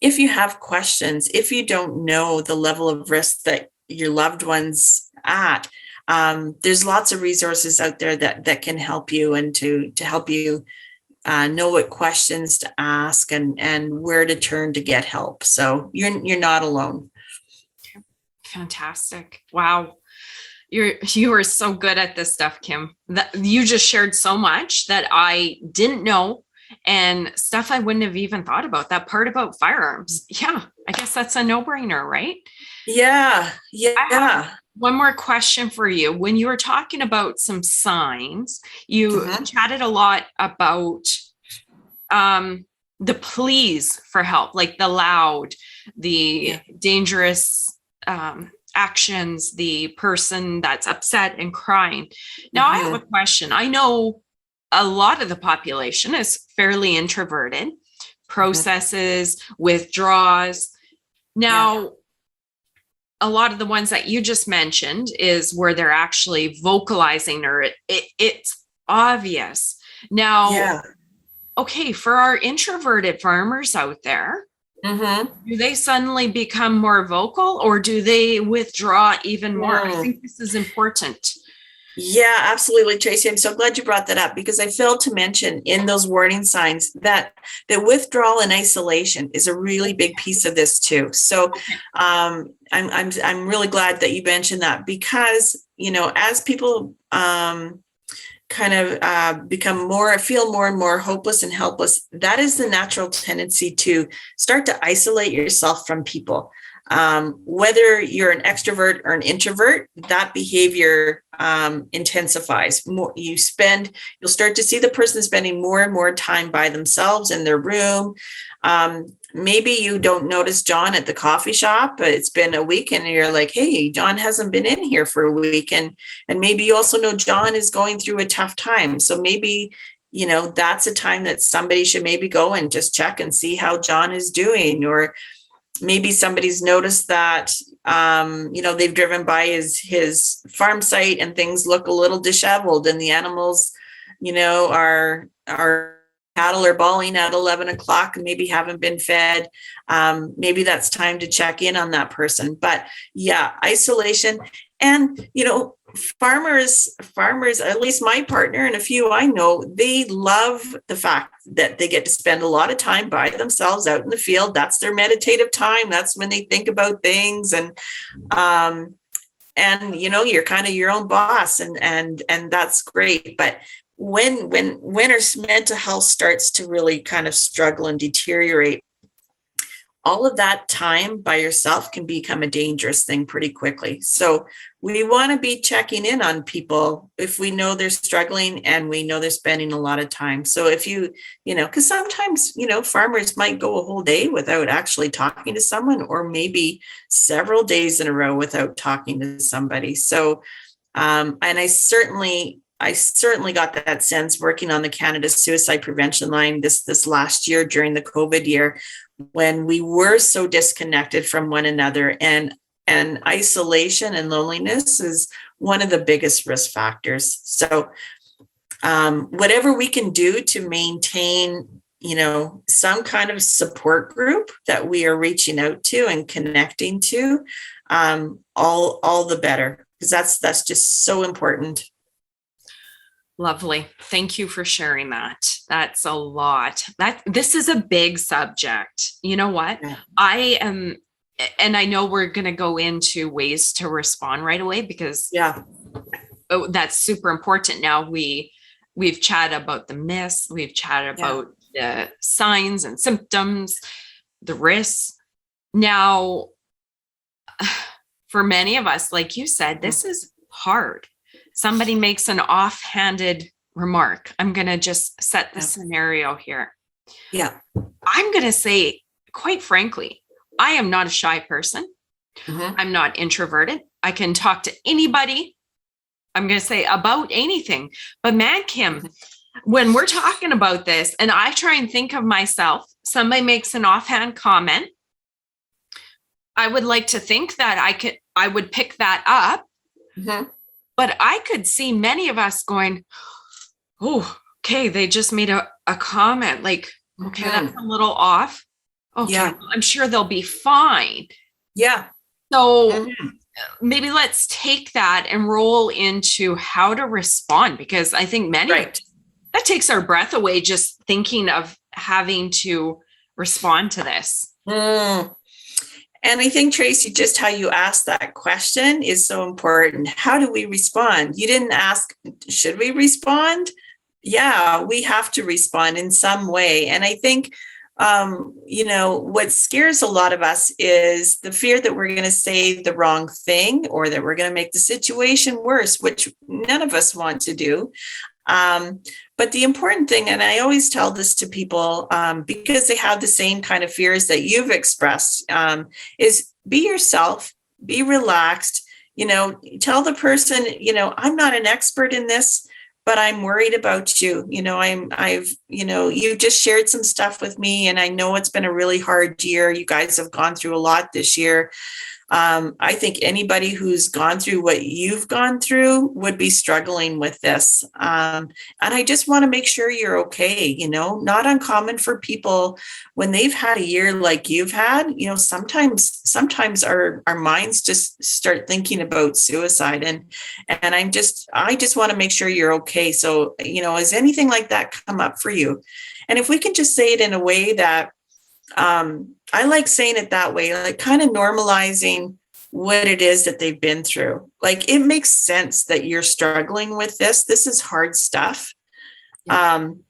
if you have questions, if you don't know the level of risk that your loved one's at, there's lots of resources out there that can help you and to help you know what questions to ask and where to turn to get help. So you're not alone. Fantastic. Wow. You are so good at this stuff, Kim. That you just shared so much that I didn't know, and stuff I wouldn't have even thought about. That part about firearms. Yeah, I guess that's a no-brainer, right? Yeah. One more question for you. When you were talking about some signs, you chatted a lot about the pleas for help, like the loud, the dangerous actions, the person that's upset and crying. Now, I have a question. I know a lot of the population is fairly introverted, processes, withdraws. Now, a lot of the ones that you just mentioned is where they're actually vocalizing, or it's obvious. Now, okay, for our introverted farmers out there, do they suddenly become more vocal, or do they withdraw even more? I think this is important. Yeah, absolutely, Tracy. I'm so glad you brought that up, because I failed to mention in those warning signs that the withdrawal and isolation is a really big piece of this too. So I'm really glad that you mentioned that, because as people kind of feel more and more hopeless and helpless, that is the natural tendency to start to isolate yourself from people. Whether you're an extrovert or an introvert, that behavior intensifies. You'll start to see the person spending more and more time by themselves in their room. Maybe you don't notice John at the coffee shop, but it's been a week and you're like, hey, John hasn't been in here for a week. And maybe you also know John is going through a tough time. So maybe, that's a time that somebody should maybe go and just check and see how John is doing. Or maybe somebody's noticed that, they've driven by his farm site and things look a little disheveled, and the animals, are cattle are bawling at 11 o'clock and maybe haven't been fed. Maybe that's time to check in on that person. But yeah, isolation. And, farmers, at least my partner and a few I know, they love the fact that they get to spend a lot of time by themselves out in the field. That's their meditative time. That's when they think about things. And you're kind of your own boss, and that's great. But when our mental health starts to really kind of struggle and deteriorate, all of that time by yourself can become a dangerous thing pretty quickly. So we want to be checking in on people if we know they're struggling and we know they're spending a lot of time. So if because sometimes, farmers might go a whole day without actually talking to someone, or maybe several days in a row without talking to somebody. So, and I certainly got that sense working on the Canada Suicide Prevention Line this last year during the COVID year, when we were so disconnected from one another, and isolation and loneliness is one of the biggest risk factors. So whatever we can do to maintain, some kind of support group that we are reaching out to and connecting to, all the better, because that's just so important. Lovely. Thank you for sharing that. That's a lot. This is a big subject. You know what? Yeah. I am, and I know we're going to go into ways to respond right away, because oh, that's super important. Now we've chatted about the myths, we've chatted about the signs and symptoms, the risks. Now, for many of us, like you said, this is hard. Somebody makes an offhanded remark. I'm going to just set the scenario here. Yeah. I'm going to say, quite frankly, I am not a shy person. I'm not introverted. I can talk to anybody. I'm going to say about anything. But man, Kim, when we're talking about this and I try and think of myself, somebody makes an offhand comment, I would like to think that I would pick that up. But I could see many of us going, oh, okay, they just made a comment. Like, okay, that's a little off. Okay, I'm sure they'll be fine. Yeah. So maybe let's take that and roll into how to respond, because I think many that takes our breath away just thinking of having to respond to this. And I think, Tracy, just how you asked that question is so important. How do we respond? You didn't ask, should we respond? Yeah, we have to respond in some way. And I think, what scares a lot of us is the fear that we're going to say the wrong thing or that we're going to make the situation worse, which none of us want to do. But the important thing, and I always tell this to people because they have the same kind of fears that you've expressed, is be yourself, be relaxed, tell the person, I'm not an expert in this, but I'm worried about you. You just shared some stuff with me, and I know it's been a really hard year. You guys have gone through a lot this year. I think anybody who's gone through what you've gone through would be struggling with this. And I just want to make sure you're okay. Not uncommon for people when they've had a year like you've had, sometimes our minds just start thinking about suicide. And I just want to make sure you're okay. So, has anything like that come up for you? And if we can just say it in a way that, I like saying it that way, like kind of normalizing what it is that they've been through. Like, it makes sense that you're struggling with this. This is hard stuff. Then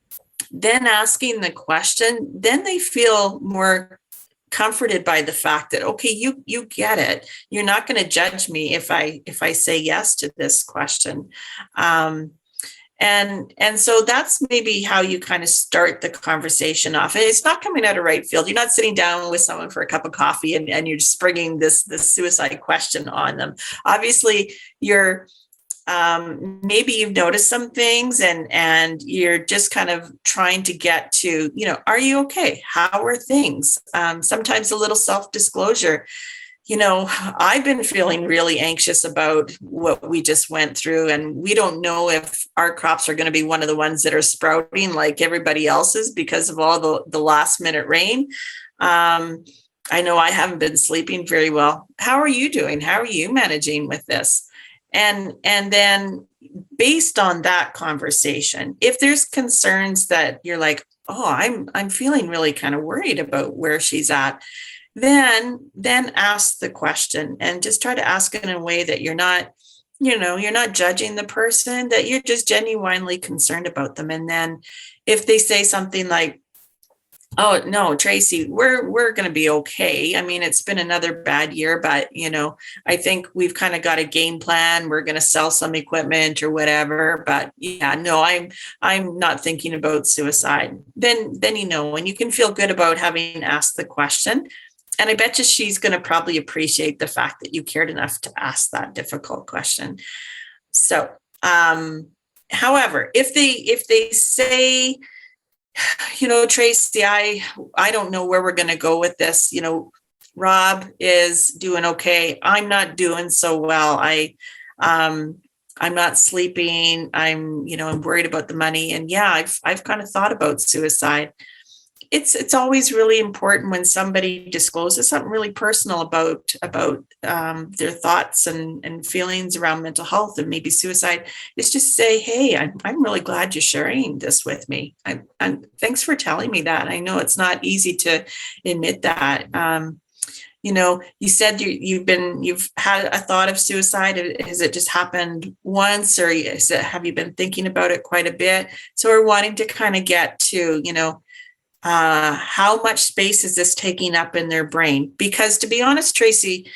asking the question, then they feel more comforted by the fact that, okay, you get it. You're not going to judge me if I say yes to this question. And so that's maybe how you kind of start the conversation off. And it's not coming out of right field. You're not sitting down with someone for a cup of coffee and you're just bringing this suicide question on them. Obviously, you're maybe you've noticed some things and you're just kind of trying to get to, are you okay? How are things? Sometimes a little self-disclosure. I've been feeling really anxious about what we just went through, and we don't know if our crops are going to be one of the ones that are sprouting like everybody else's because of all the last minute rain. I know I haven't been sleeping very well. How are you doing? How are you managing with this? And then based on that conversation, if there's concerns that you're like, oh, I'm feeling really kind of worried about where she's at, then ask the question and just try to ask it in a way that you're not judging the person, that you're just genuinely concerned about them. And then if they say something like, oh, no, Tracy, we're going to be okay. I mean, it's been another bad year, but, I think we've kind of got a game plan. We're going to sell some equipment or whatever. But yeah, no, I'm not thinking about suicide. Then, and you can feel good about having asked the question. And I bet you she's going to probably appreciate the fact that you cared enough to ask that difficult question. So, however, if they say, Tracy, I don't know where we're going to go with this. Rob is doing okay. I'm not doing so well. I'm not sleeping. I'm worried about the money. And yeah, I've kind of thought about suicide. It's always really important when somebody discloses something really personal about their thoughts and feelings around mental health and maybe suicide, is just say, hey, I'm really glad you're sharing this with me. And thanks for telling me that. I know it's not easy to admit that. You said you've had a thought of suicide. Has it just happened once, or have you been thinking about it quite a bit? So we're wanting to kind of get to, how much space is this taking up in their brain? Because to be honest, Tracy,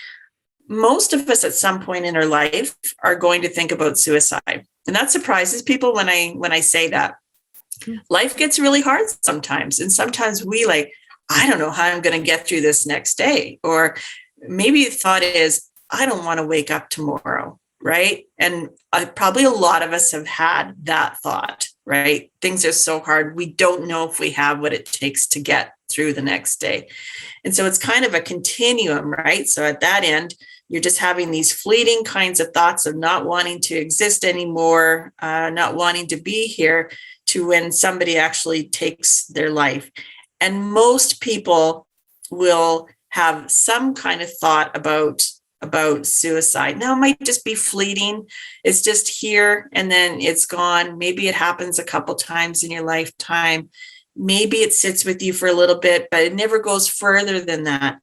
most of us at some point in our life are going to think about suicide. And that surprises people when I say that. Life gets really hard sometimes. And sometimes I don't know how I'm going to get through this next day. Or maybe the thought is, I don't want to wake up tomorrow, right? And probably a lot of us have had that thought, right? Things are so hard. We don't know if we have what it takes to get through the next day. And so it's kind of a continuum, right? So at that end, you're just having these fleeting kinds of thoughts of not wanting to exist anymore, not wanting to be here, to when somebody actually takes their life. And most people will have some kind of thought about suicide. Now, it might just be fleeting. It's just here and then it's gone. Maybe it happens a couple times in your lifetime. Maybe it sits with you for a little bit, but it never goes further than that.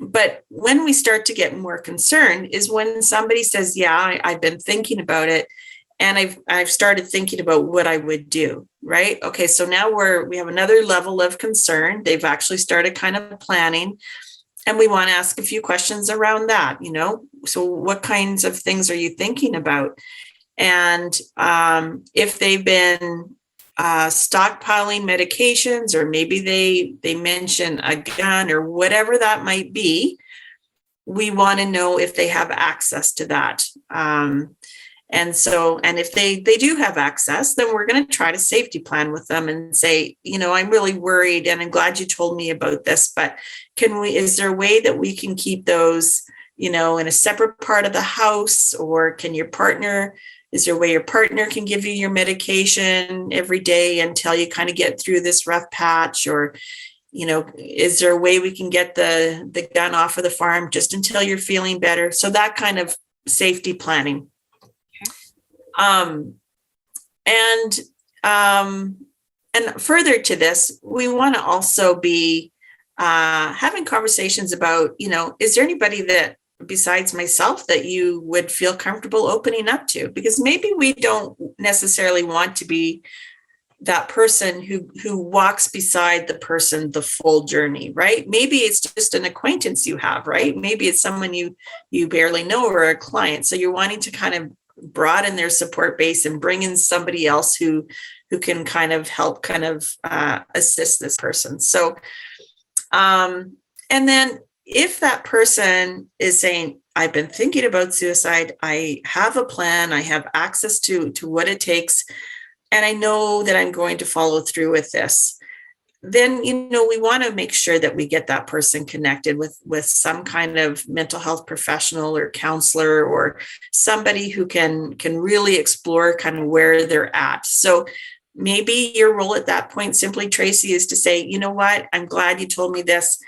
But when we start to get more concerned is when somebody says, yeah, I've been thinking about it. And I've started thinking about what I would do, right? Okay, so now we have another level of concern. They've actually started kind of planning, and we want to ask a few questions around that. So what kinds of things are you thinking about? And if they've been stockpiling medications, or maybe they mention a gun or whatever that might be, we want to know if they have access to that. And if they do have access, then we're going to try to safety plan with them and say, I'm really worried and I'm glad you told me about this, but is there a way that we can keep those, in a separate part of the house? Or is there a way your partner can give you your medication every day until you kind of get through this rough patch? Or, is there a way we can get the gun off of the farm just until you're feeling better? So that kind of safety planning. And further to this, we want to also be having conversations about, is there anybody that besides myself that you would feel comfortable opening up to? Because maybe we don't necessarily want to be that person who walks beside the person the full journey, right? Maybe it's just an acquaintance you have, right? Maybe it's someone you barely know, or a client. So you're wanting to kind of broaden their support base and bring in somebody else who can kind of help assist this person. So, and then if that person is saying, I've been thinking about suicide, I have a plan, I have access to what it takes, and I know that I'm going to follow through with this, then, we want to make sure that we get that person connected with some kind of mental health professional or counselor, or somebody who can really explore kind of where they're at. So maybe your role at that point simply, Tracy, is to say, you know what, I'm glad you told me this.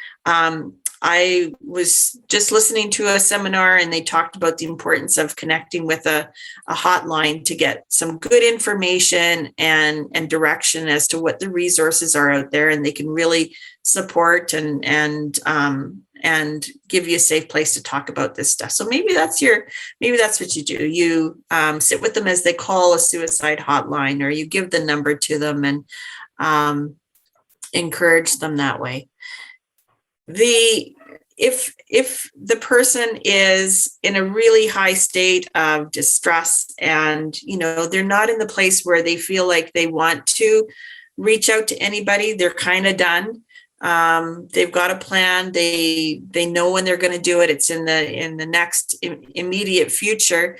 I was just listening to a seminar and they talked about the importance of connecting with a hotline to get some good information and direction as to what the resources are out there, and they can really support and give you a safe place to talk about this stuff. So maybe that's what you do. You sit with them as they call a suicide hotline, or you give the number to them and encourage them that way. If the person is in a really high state of distress and, they're not in the place where they feel like they want to reach out to anybody, they're kind of done. They've got a plan. They know when they're going to do it. It's in the next immediate future.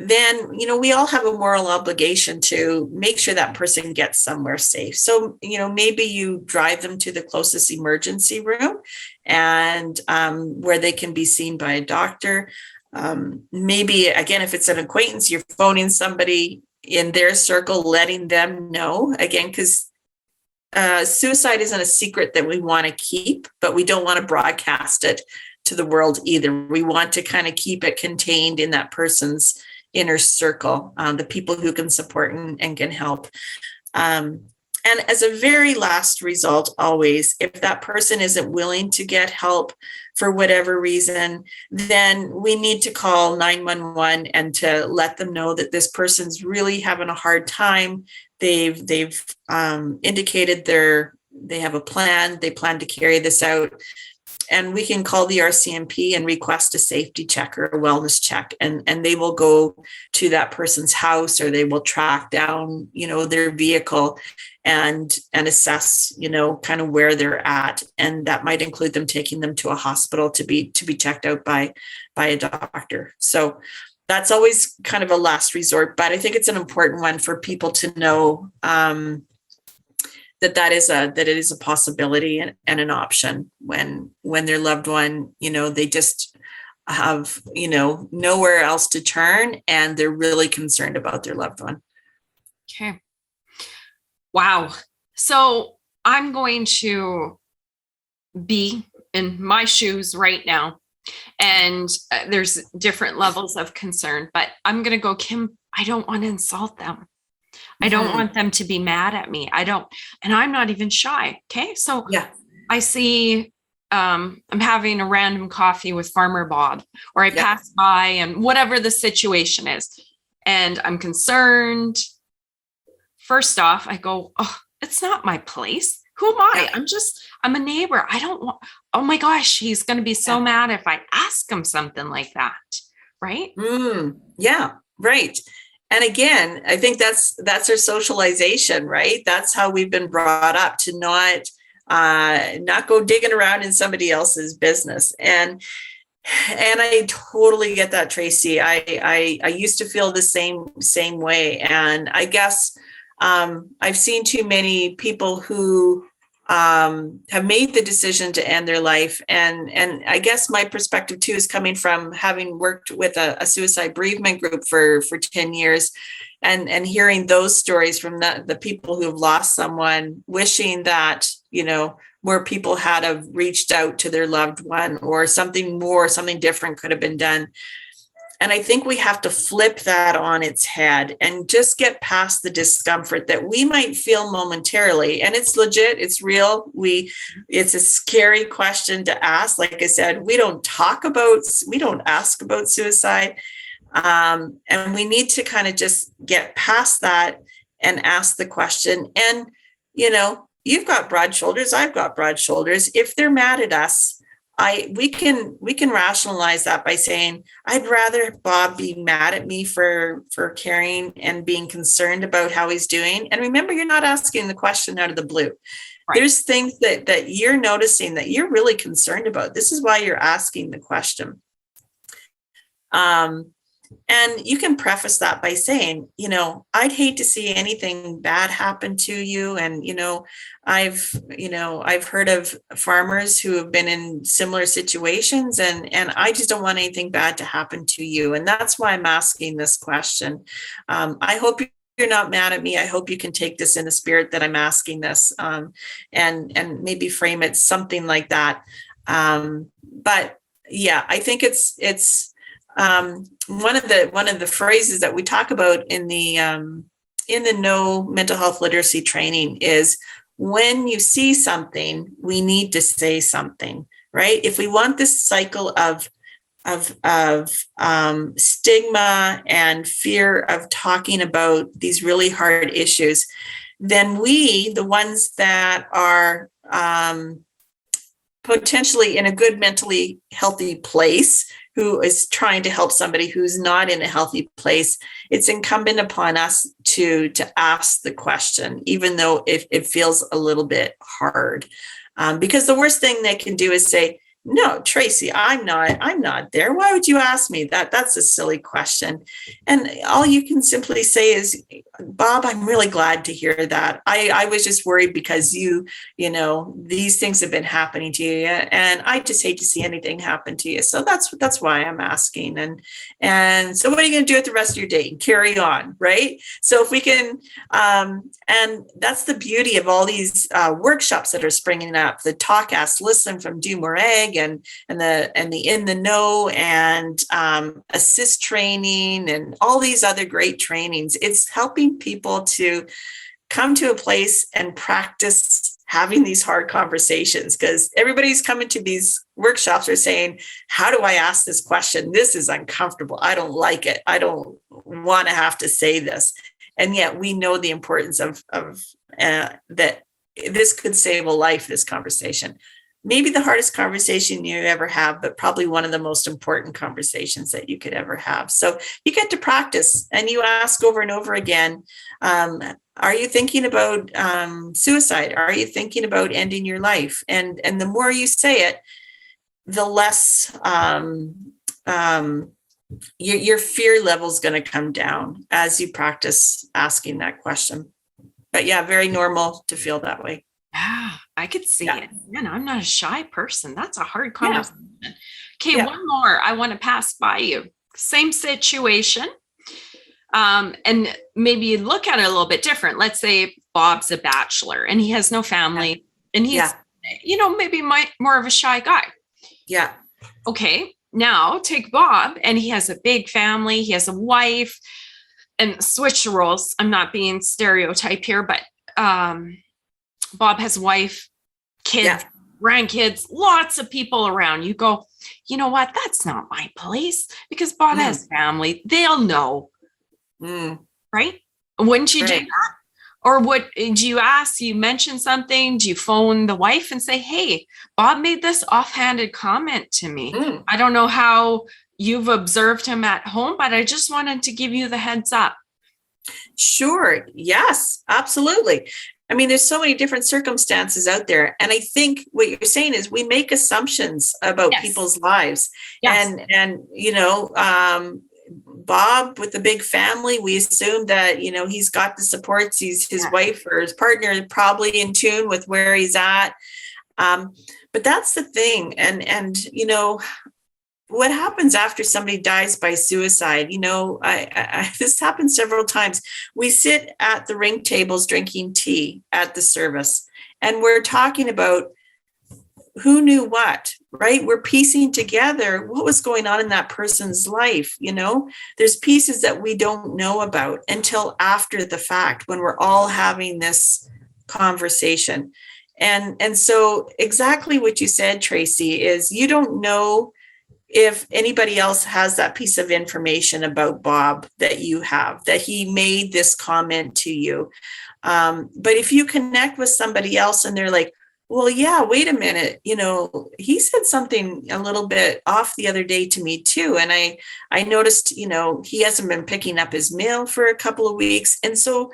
Then, we all have a moral obligation to make sure that person gets somewhere safe. So, maybe you drive them to the closest emergency room and where they can be seen by a doctor. Maybe, again, if it's an acquaintance, you're phoning somebody in their circle, letting them know, again, because suicide isn't a secret that we want to keep, but we don't want to broadcast it to the world either. We want to kind of keep it contained in that person's inner circle, the people who can support and can help. And as a very last result, always, if that person isn't willing to get help for whatever reason, then we need to call 911 and to let them know that this person's really having a hard time. They've indicated they have a plan. They plan to carry this out. And we can call the RCMP and request a safety check or a wellness check, and they will go to that person's house, or they will track down, their vehicle and assess, kind of where they're at. And that might include them taking them to a hospital to be checked out by a doctor. So that's always kind of a last resort, but I think it's an important one for people to know, that it is a possibility and an option when their loved one, they just have, nowhere else to turn, and they're really concerned about their loved one. Okay. Wow. So I'm going to be in my shoes right now, and there's different levels of concern, but I'm going to go, Kim, I don't want to insult them. I don't want them to be mad at me. And I'm not even shy. Okay. So yeah, I see, I'm having a random coffee with Farmer Bob, or I pass by, and whatever the situation is, and I'm concerned. First off, I go, oh, it's not my place. Who am I? I'm a neighbor. I don't want, oh my gosh, he's going to be so mad if I ask him something like that. Right. Yeah. Right. And again, I think that's our socialization, right? That's how we've been brought up, to not go digging around in somebody else's business. And I totally get that, Tracy. I used to feel the same way. And I guess I've seen too many people who have made the decision to end their life. And I guess my perspective too is coming from having worked with a suicide bereavement group for 10 years, and hearing those stories from the people who have lost someone, wishing that, more people had have reached out to their loved one, or something different could have been done. And I think we have to flip that on its head and just get past the discomfort that we might feel momentarily. And it's legit, it's real. It's a scary question to ask. Like I said, we don't ask about suicide. And we need to kind of just get past that and ask the question. And, you've got broad shoulders, I've got broad shoulders. If they're mad at us, we can rationalize that by saying, I'd rather Bob be mad at me for caring and being concerned about how he's doing. And remember, you're not asking the question out of the blue. Right. There's things that you're noticing that you're really concerned about. This is why you're asking the question. And you can preface that by saying, I'd hate to see anything bad happen to you. And, I've heard of farmers who have been in similar situations, and I just don't want anything bad to happen to you. And that's why I'm asking this question. I hope you're not mad at me. I hope you can take this in the spirit that I'm asking this, and maybe frame it something like that. But yeah, I think it's one of the phrases that we talk about in the No mental health literacy training is, when you see something, we need to say something, right? If we want this cycle of stigma and fear of talking about these really hard issues, then we, the ones that are potentially in a good mentally healthy place, who is trying to help somebody who's not in a healthy place, it's incumbent upon us to ask the question, even though it feels a little bit hard. Because the worst thing they can do is say, no, Tracy, I'm not there. Why would you ask me that? That's a silly question. And all you can simply say is, Bob, I'm really glad to hear that. I was just worried because these things have been happening to you, and I just hate to see anything happen to you. So that's why I'm asking. And so what are you going to do with the rest of your day? Carry on, right? So if we can, and that's the beauty of all these workshops that are springing up, the Talk, Ask, Listen from Do More Egg, and the In the Know, and assist training, and all these other great trainings. It's helping people to come to a place and practice having these hard conversations, because everybody's coming to these workshops are saying, how do I ask this question? This is uncomfortable. I don't like it. I don't want to have to say this. And yet we know the importance of that this could save a life, this conversation. Maybe the hardest conversation you ever have, but probably one of the most important conversations that you could ever have. So you get to practice and you ask over and over again, are you thinking about suicide? Are you thinking about ending your life? And the more you say it, the less your fear level is going to come down as you practice asking that question. But yeah, very normal to feel that way. Yeah, I could see it. Man, I'm not a shy person. That's a hard Yeah. conversation. Okay, Yeah. one more. I want to pass by you. Same situation. And maybe look at it a little bit different. Let's say Bob's a bachelor and he has no family and he's, maybe more of a shy guy. Yeah. Okay, now take Bob and he has a big family. He has a wife, and switch the roles. I'm not being stereotyped here, but Bob has wife, kids, grandkids, lots of people around. You go, you know what? That's not my place, because Bob has family. They'll know. Right? Wouldn't you do that? Or what do you ask? You mention something? Do you phone the wife and say, hey, Bob made this offhanded comment to me. I don't know how you've observed him at home, but I just wanted to give you the heads up. Sure. Yes, absolutely. I mean, there's so many different circumstances out there. And I think what you're saying is we make assumptions about people's lives. And Bob with the big family, we assume that, he's got the supports. His wife or his partner is probably in tune with where he's at. But that's the thing. And what happens after somebody dies by suicide? This happened several times. We sit at the ring tables drinking tea at the service, and we're talking about who knew what, right? We're piecing together what was going on in that person's life. There's pieces that we don't know about until after the fact, when we're all having this conversation. And so exactly what you said, Tracy, is you don't know if anybody else has that piece of information about Bob that you have, that he made this comment to you. But if you connect with somebody else and they're like, well, yeah, wait a minute, he said something a little bit off the other day to me too. And I noticed, he hasn't been picking up his mail for a couple of weeks. And so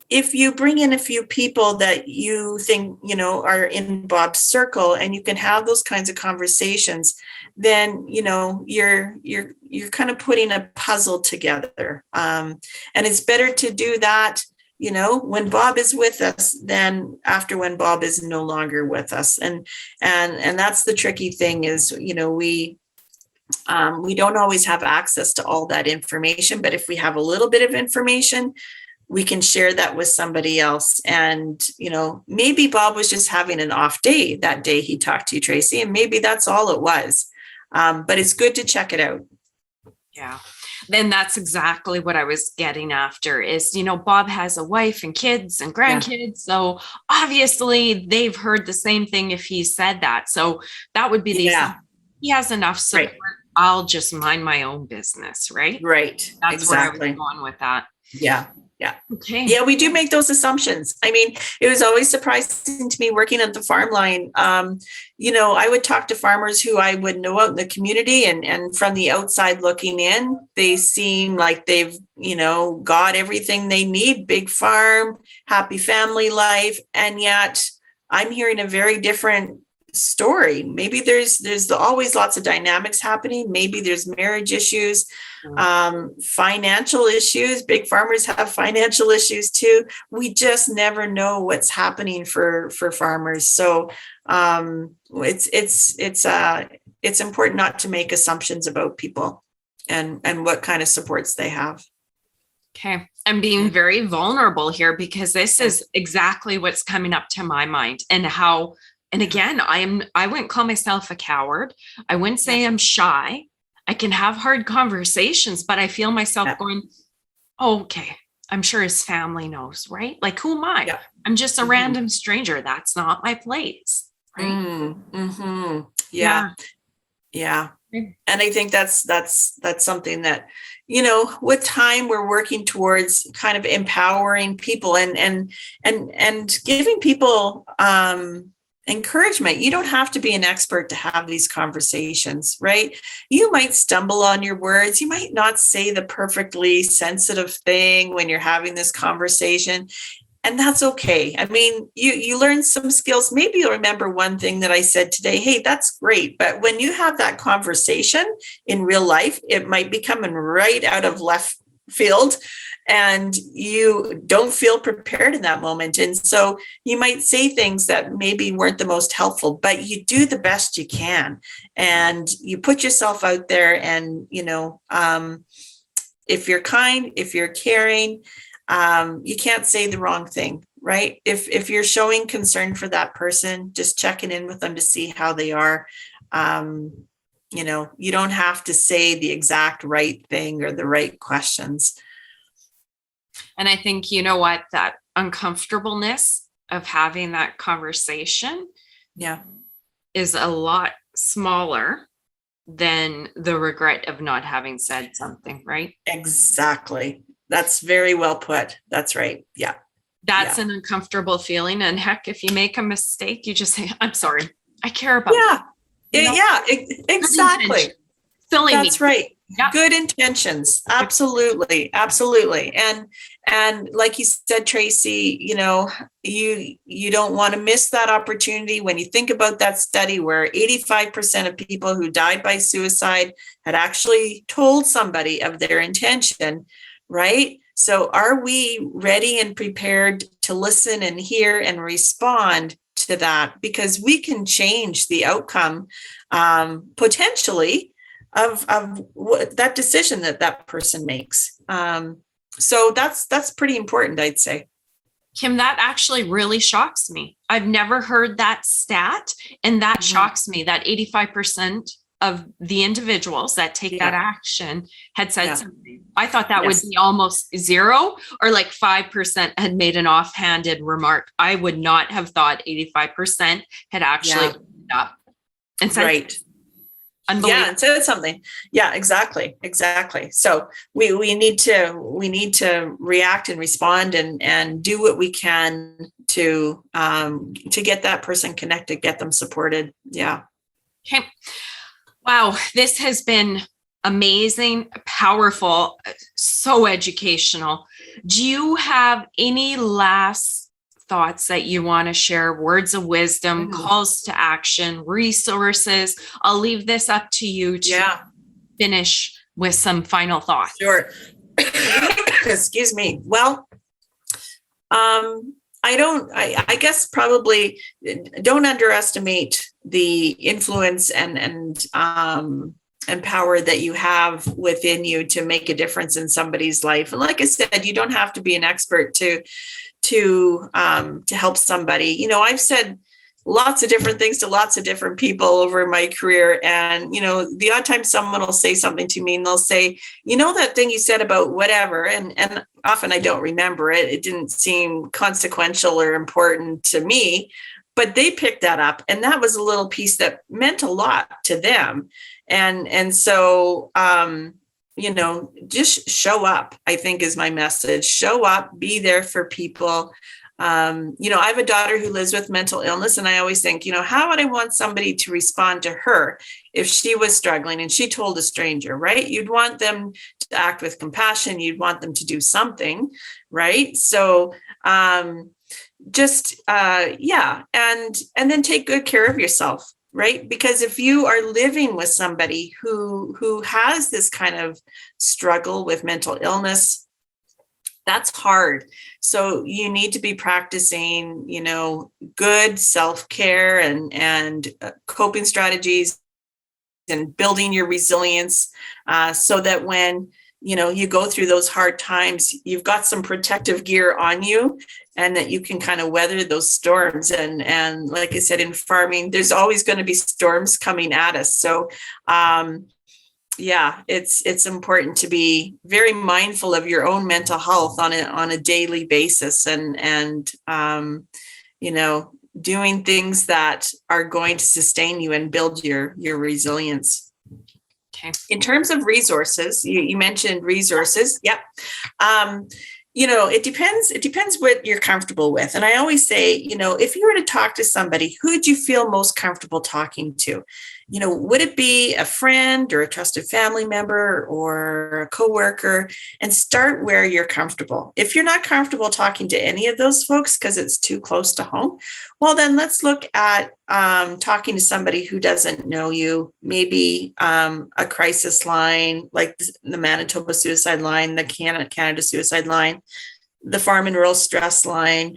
if you bring in a few people that you think, are in Bob's circle, and you can have those kinds of conversations, then, you're kind of putting a puzzle together. And it's better to do that, when Bob is with us than after, when Bob is no longer with us. And that's the tricky thing is, we don't always have access to all that information, but if we have a little bit of information, we can share that with somebody else. And, maybe Bob was just having an off day that day he talked to you, Tracy, and maybe that's all it was. But it's good to check it out. Yeah. Then that's exactly what I was getting after is, Bob has a wife and kids and grandkids. So obviously they've heard the same thing if he said that. So that would be he has enough support. Right. I'll just mind my own business. Right. Right. That's where I was going with that. Yeah. Yeah. Okay. Yeah, we do make those assumptions. I mean, it was always surprising to me working at the farm line. I would talk to farmers who I would know out in the community, and from the outside looking in, they seem like they've, got everything they need, big farm, happy family life. And yet I'm hearing a very different story. Maybe there's always lots of dynamics happening. Maybe there's marriage issues, financial issues. Big farmers have financial issues too. We just never know what's happening for farmers. So it's important not to make assumptions about people and what kind of supports they have. Okay. I'm being very vulnerable here because this is exactly what's coming up to my mind, and again, I wouldn't call myself a coward. I wouldn't say I'm shy. I can have hard conversations, but I feel myself going, oh, okay, I'm sure his family knows, right? Like, who am I? Yeah. I'm just a random stranger. That's not my place, right? Yeah. Yeah. And I think that's something that, with time we're working towards kind of empowering people and giving people encouragement. You don't have to be an expert to have these conversations, right? You might stumble on your words. You might not say the perfectly sensitive thing when you're having this conversation. And that's okay. I mean, you learn some skills. Maybe you'll remember one thing that I said today. Hey, that's great. But when you have that conversation in real life, it might be coming right out of left field and you don't feel prepared in that moment. And so you might say things that maybe weren't the most helpful, but you do the best you can. And you put yourself out there and, if you're kind, if you're caring, you can't say the wrong thing, right? If you're showing concern for that person, just checking in with them to see how they are. You don't have to say the exact right thing or the right questions. And I think, what, that uncomfortableness of having that conversation is a lot smaller than the regret of not having said something, right? Exactly. That's very well put. That's right. Yeah. That's an uncomfortable feeling. And heck, if you make a mistake, you just say, I'm sorry. I care about you. Yeah, exactly. Silly That's me. right. Yeah. Good intentions. Absolutely. Absolutely. And like you said, Tracy, you don't want to miss that opportunity. When you think about that study where 85% of people who died by suicide had actually told somebody of their intention, right? So are we ready and prepared to listen and hear and respond to that? Because we can change the outcome potentially of that decision that person makes. So that's pretty important, I'd say. Kim, that actually really shocks me. I've never heard that stat, and that shocks me that 85% of the individuals that take that action had said something. I thought that would be almost zero, or like 5% had made an offhanded remark. I would not have thought 85% had actually opened up and said, right. And said something. Yeah, exactly. So we need to react and respond and do what we can to get that person connected, get them supported. Yeah. Okay. Wow, this has been amazing, powerful, so educational. Do you have any last thoughts that you want to share? Words of wisdom, calls to action, resources? I'll leave this up to you to finish with some final thoughts. Sure. Excuse me. Well, I guess probably don't underestimate the influence and power that you have within you to make a difference in somebody's life. And like I said, you don't have to be an expert to help somebody. I've said lots of different things to lots of different people over my career. And, the odd time someone will say something to me and they'll say, that thing you said about whatever. And often I don't remember it. It didn't seem consequential or important to me, but they picked that up. And that was a little piece that meant a lot to them. And so, just show up, I think, is my message. Show up, be there for people. I have a daughter who lives with mental illness, and I always think, how would I want somebody to respond to her if she was struggling and she told a stranger, right? You'd want them to act with compassion. You'd want them to do something, right? So, and then take good care of yourself, right? Because if you are living with somebody who has this kind of struggle with mental illness, that's hard. So you need to be practicing, good self-care and coping strategies and building your resilience so that when, you go through those hard times, you've got some protective gear on you and that you can kind of weather those storms. And like I said, in farming, there's always going to be storms coming at us. So, yeah, it's important to be very mindful of your own mental health on a daily basis, and you know, doing things that are going to sustain you and build your resilience. Okay. In terms of resources, you mentioned resources. Yep. You know, it depends what you're comfortable with. And I always say, you know, if you were to talk to somebody, who would you feel most comfortable talking to? You know, would it be a friend or a trusted family member or a coworker? And start where you're comfortable. If you're not comfortable talking to any of those folks because it's too close to home, well, then let's look at talking to somebody who doesn't know you, maybe a crisis line like the Manitoba Suicide Line, the Canada Suicide Line, the Farm and Rural Stress Line.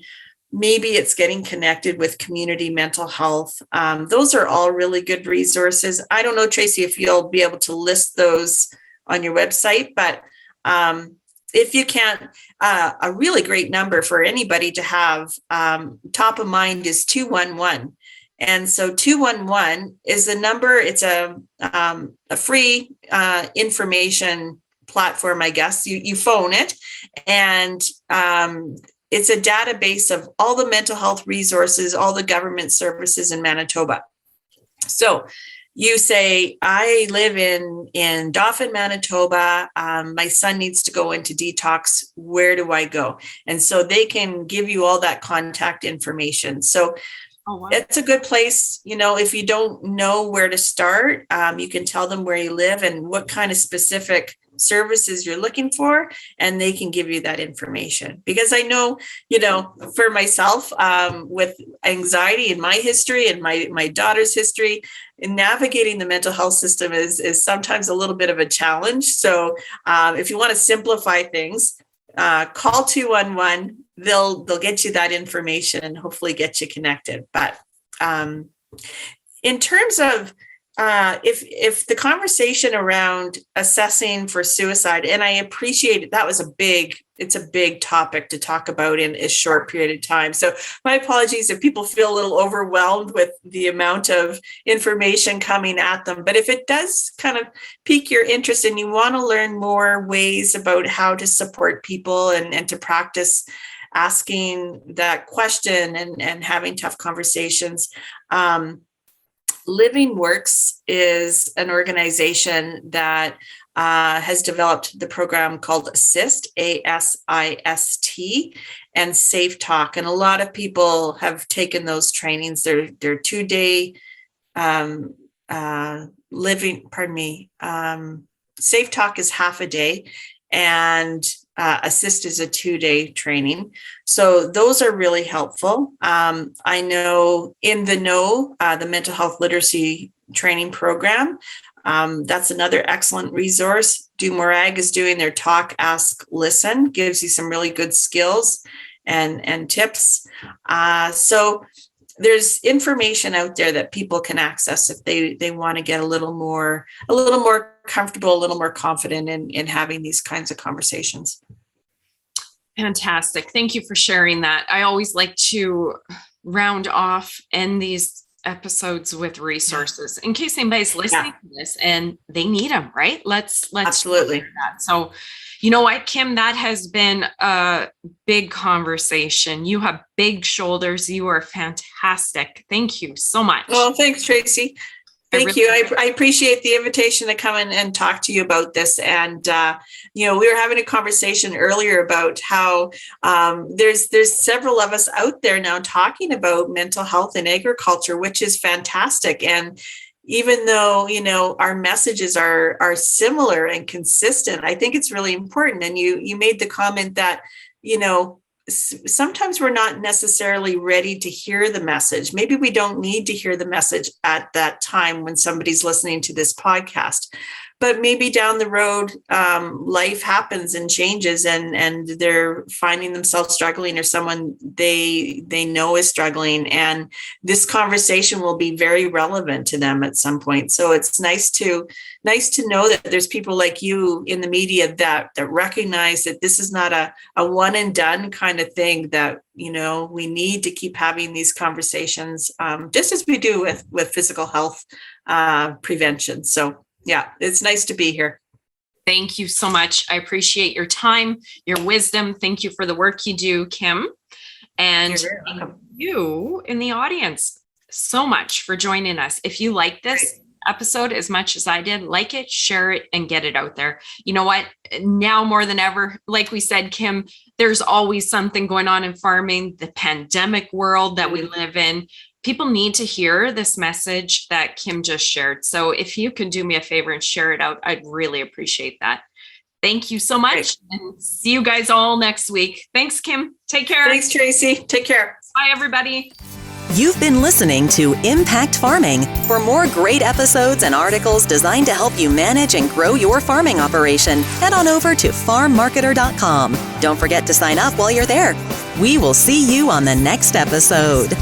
Maybe it's getting connected with community mental health. Those are all really good resources. I don't know, Tracy, if you'll be able to list those on your website, but if you can't, a really great number for anybody to have top of mind is 211. And so 211 is the number. It's a free information platform, I guess. You phone it, and it's a database of all the mental health resources, all the government services in Manitoba. So you say, I live in Dauphin, Manitoba. My son needs to go into detox. Where do I go? And so they can give you all that contact information. So it's a good place. You know, if you don't know where to start, you can tell them where you live and what kind of specific services you're looking for, and they can give you that information. Because I know, you know, for myself, with anxiety in my history and my daughter's history, in navigating the mental health system is sometimes a little bit of a challenge. So if you want to simplify things, call 211. They'll get you that information and hopefully get you connected. But in terms of if the conversation around assessing for suicide, and I appreciate it, that was it's a big topic to talk about in a short period of time. So my apologies if people feel a little overwhelmed with the amount of information coming at them. But if it does kind of pique your interest and you want to learn more ways about how to support people and to practice asking that question and having tough conversations, Living Works is an organization that has developed the program called Assist, ASIST, and Safe Talk. And a lot of people have taken those trainings. They're 2-day Safe Talk is half a day, and Assist is a 2-day training. So those are really helpful. I know In the Know, the mental health literacy training program, that's another excellent resource. Do Morag is doing their Talk, Ask, Listen, gives you some really good skills and tips. So there's information out there that people can access if they want to get a little more comfortable, a little more confident in having these kinds of conversations. Fantastic. Thank you for sharing that. I always like to round off end these episodes with resources in case anybody's listening to this and they need them, right? Let's absolutely that. So, you know what, Kim, that has been a big conversation. You have big shoulders. You are fantastic. Thank you so much. Well, thanks, Tracy. Thank you. I appreciate the invitation to come in and talk to you about this. And, you know, we were having a conversation earlier about how there's several of us out there now talking about mental health in agriculture, which is fantastic. And even though, you know, our messages are similar and consistent, I think it's really important. And you made the comment that, you know, sometimes we're not necessarily ready to hear the message. Maybe we don't need to hear the message at that time when somebody's listening to this podcast. But maybe down the road, life happens and changes, and they're finding themselves struggling, or someone they know is struggling, and this conversation will be very relevant to them at some point. So it's nice to know that there's people like you in the media that recognize that this is not a one and done kind of thing, that, you know, we need to keep having these conversations, just as we do with physical health prevention. So yeah, it's nice to be here. Thank you so much. I appreciate your time, your wisdom. Thank you for the work you do, Kim. And thank you in the audience so much for joining us. If you like this episode as much as I did, like it, share it, and get it out there. You know what? Now more than ever, like we said, Kim, there's always something going on in farming, the pandemic world that we live in. People need to hear this message that Kim just shared. So if you can do me a favor and share it out, I'd really appreciate that. Thank you so much. And see you guys all next week. Thanks, Kim. Take care. Thanks, Tracy. Take care. Bye, everybody. You've been listening to Impact Farming. For more great episodes and articles designed to help you manage and grow your farming operation, head on over to farmmarketer.com. Don't forget to sign up while you're there. We will see you on the next episode.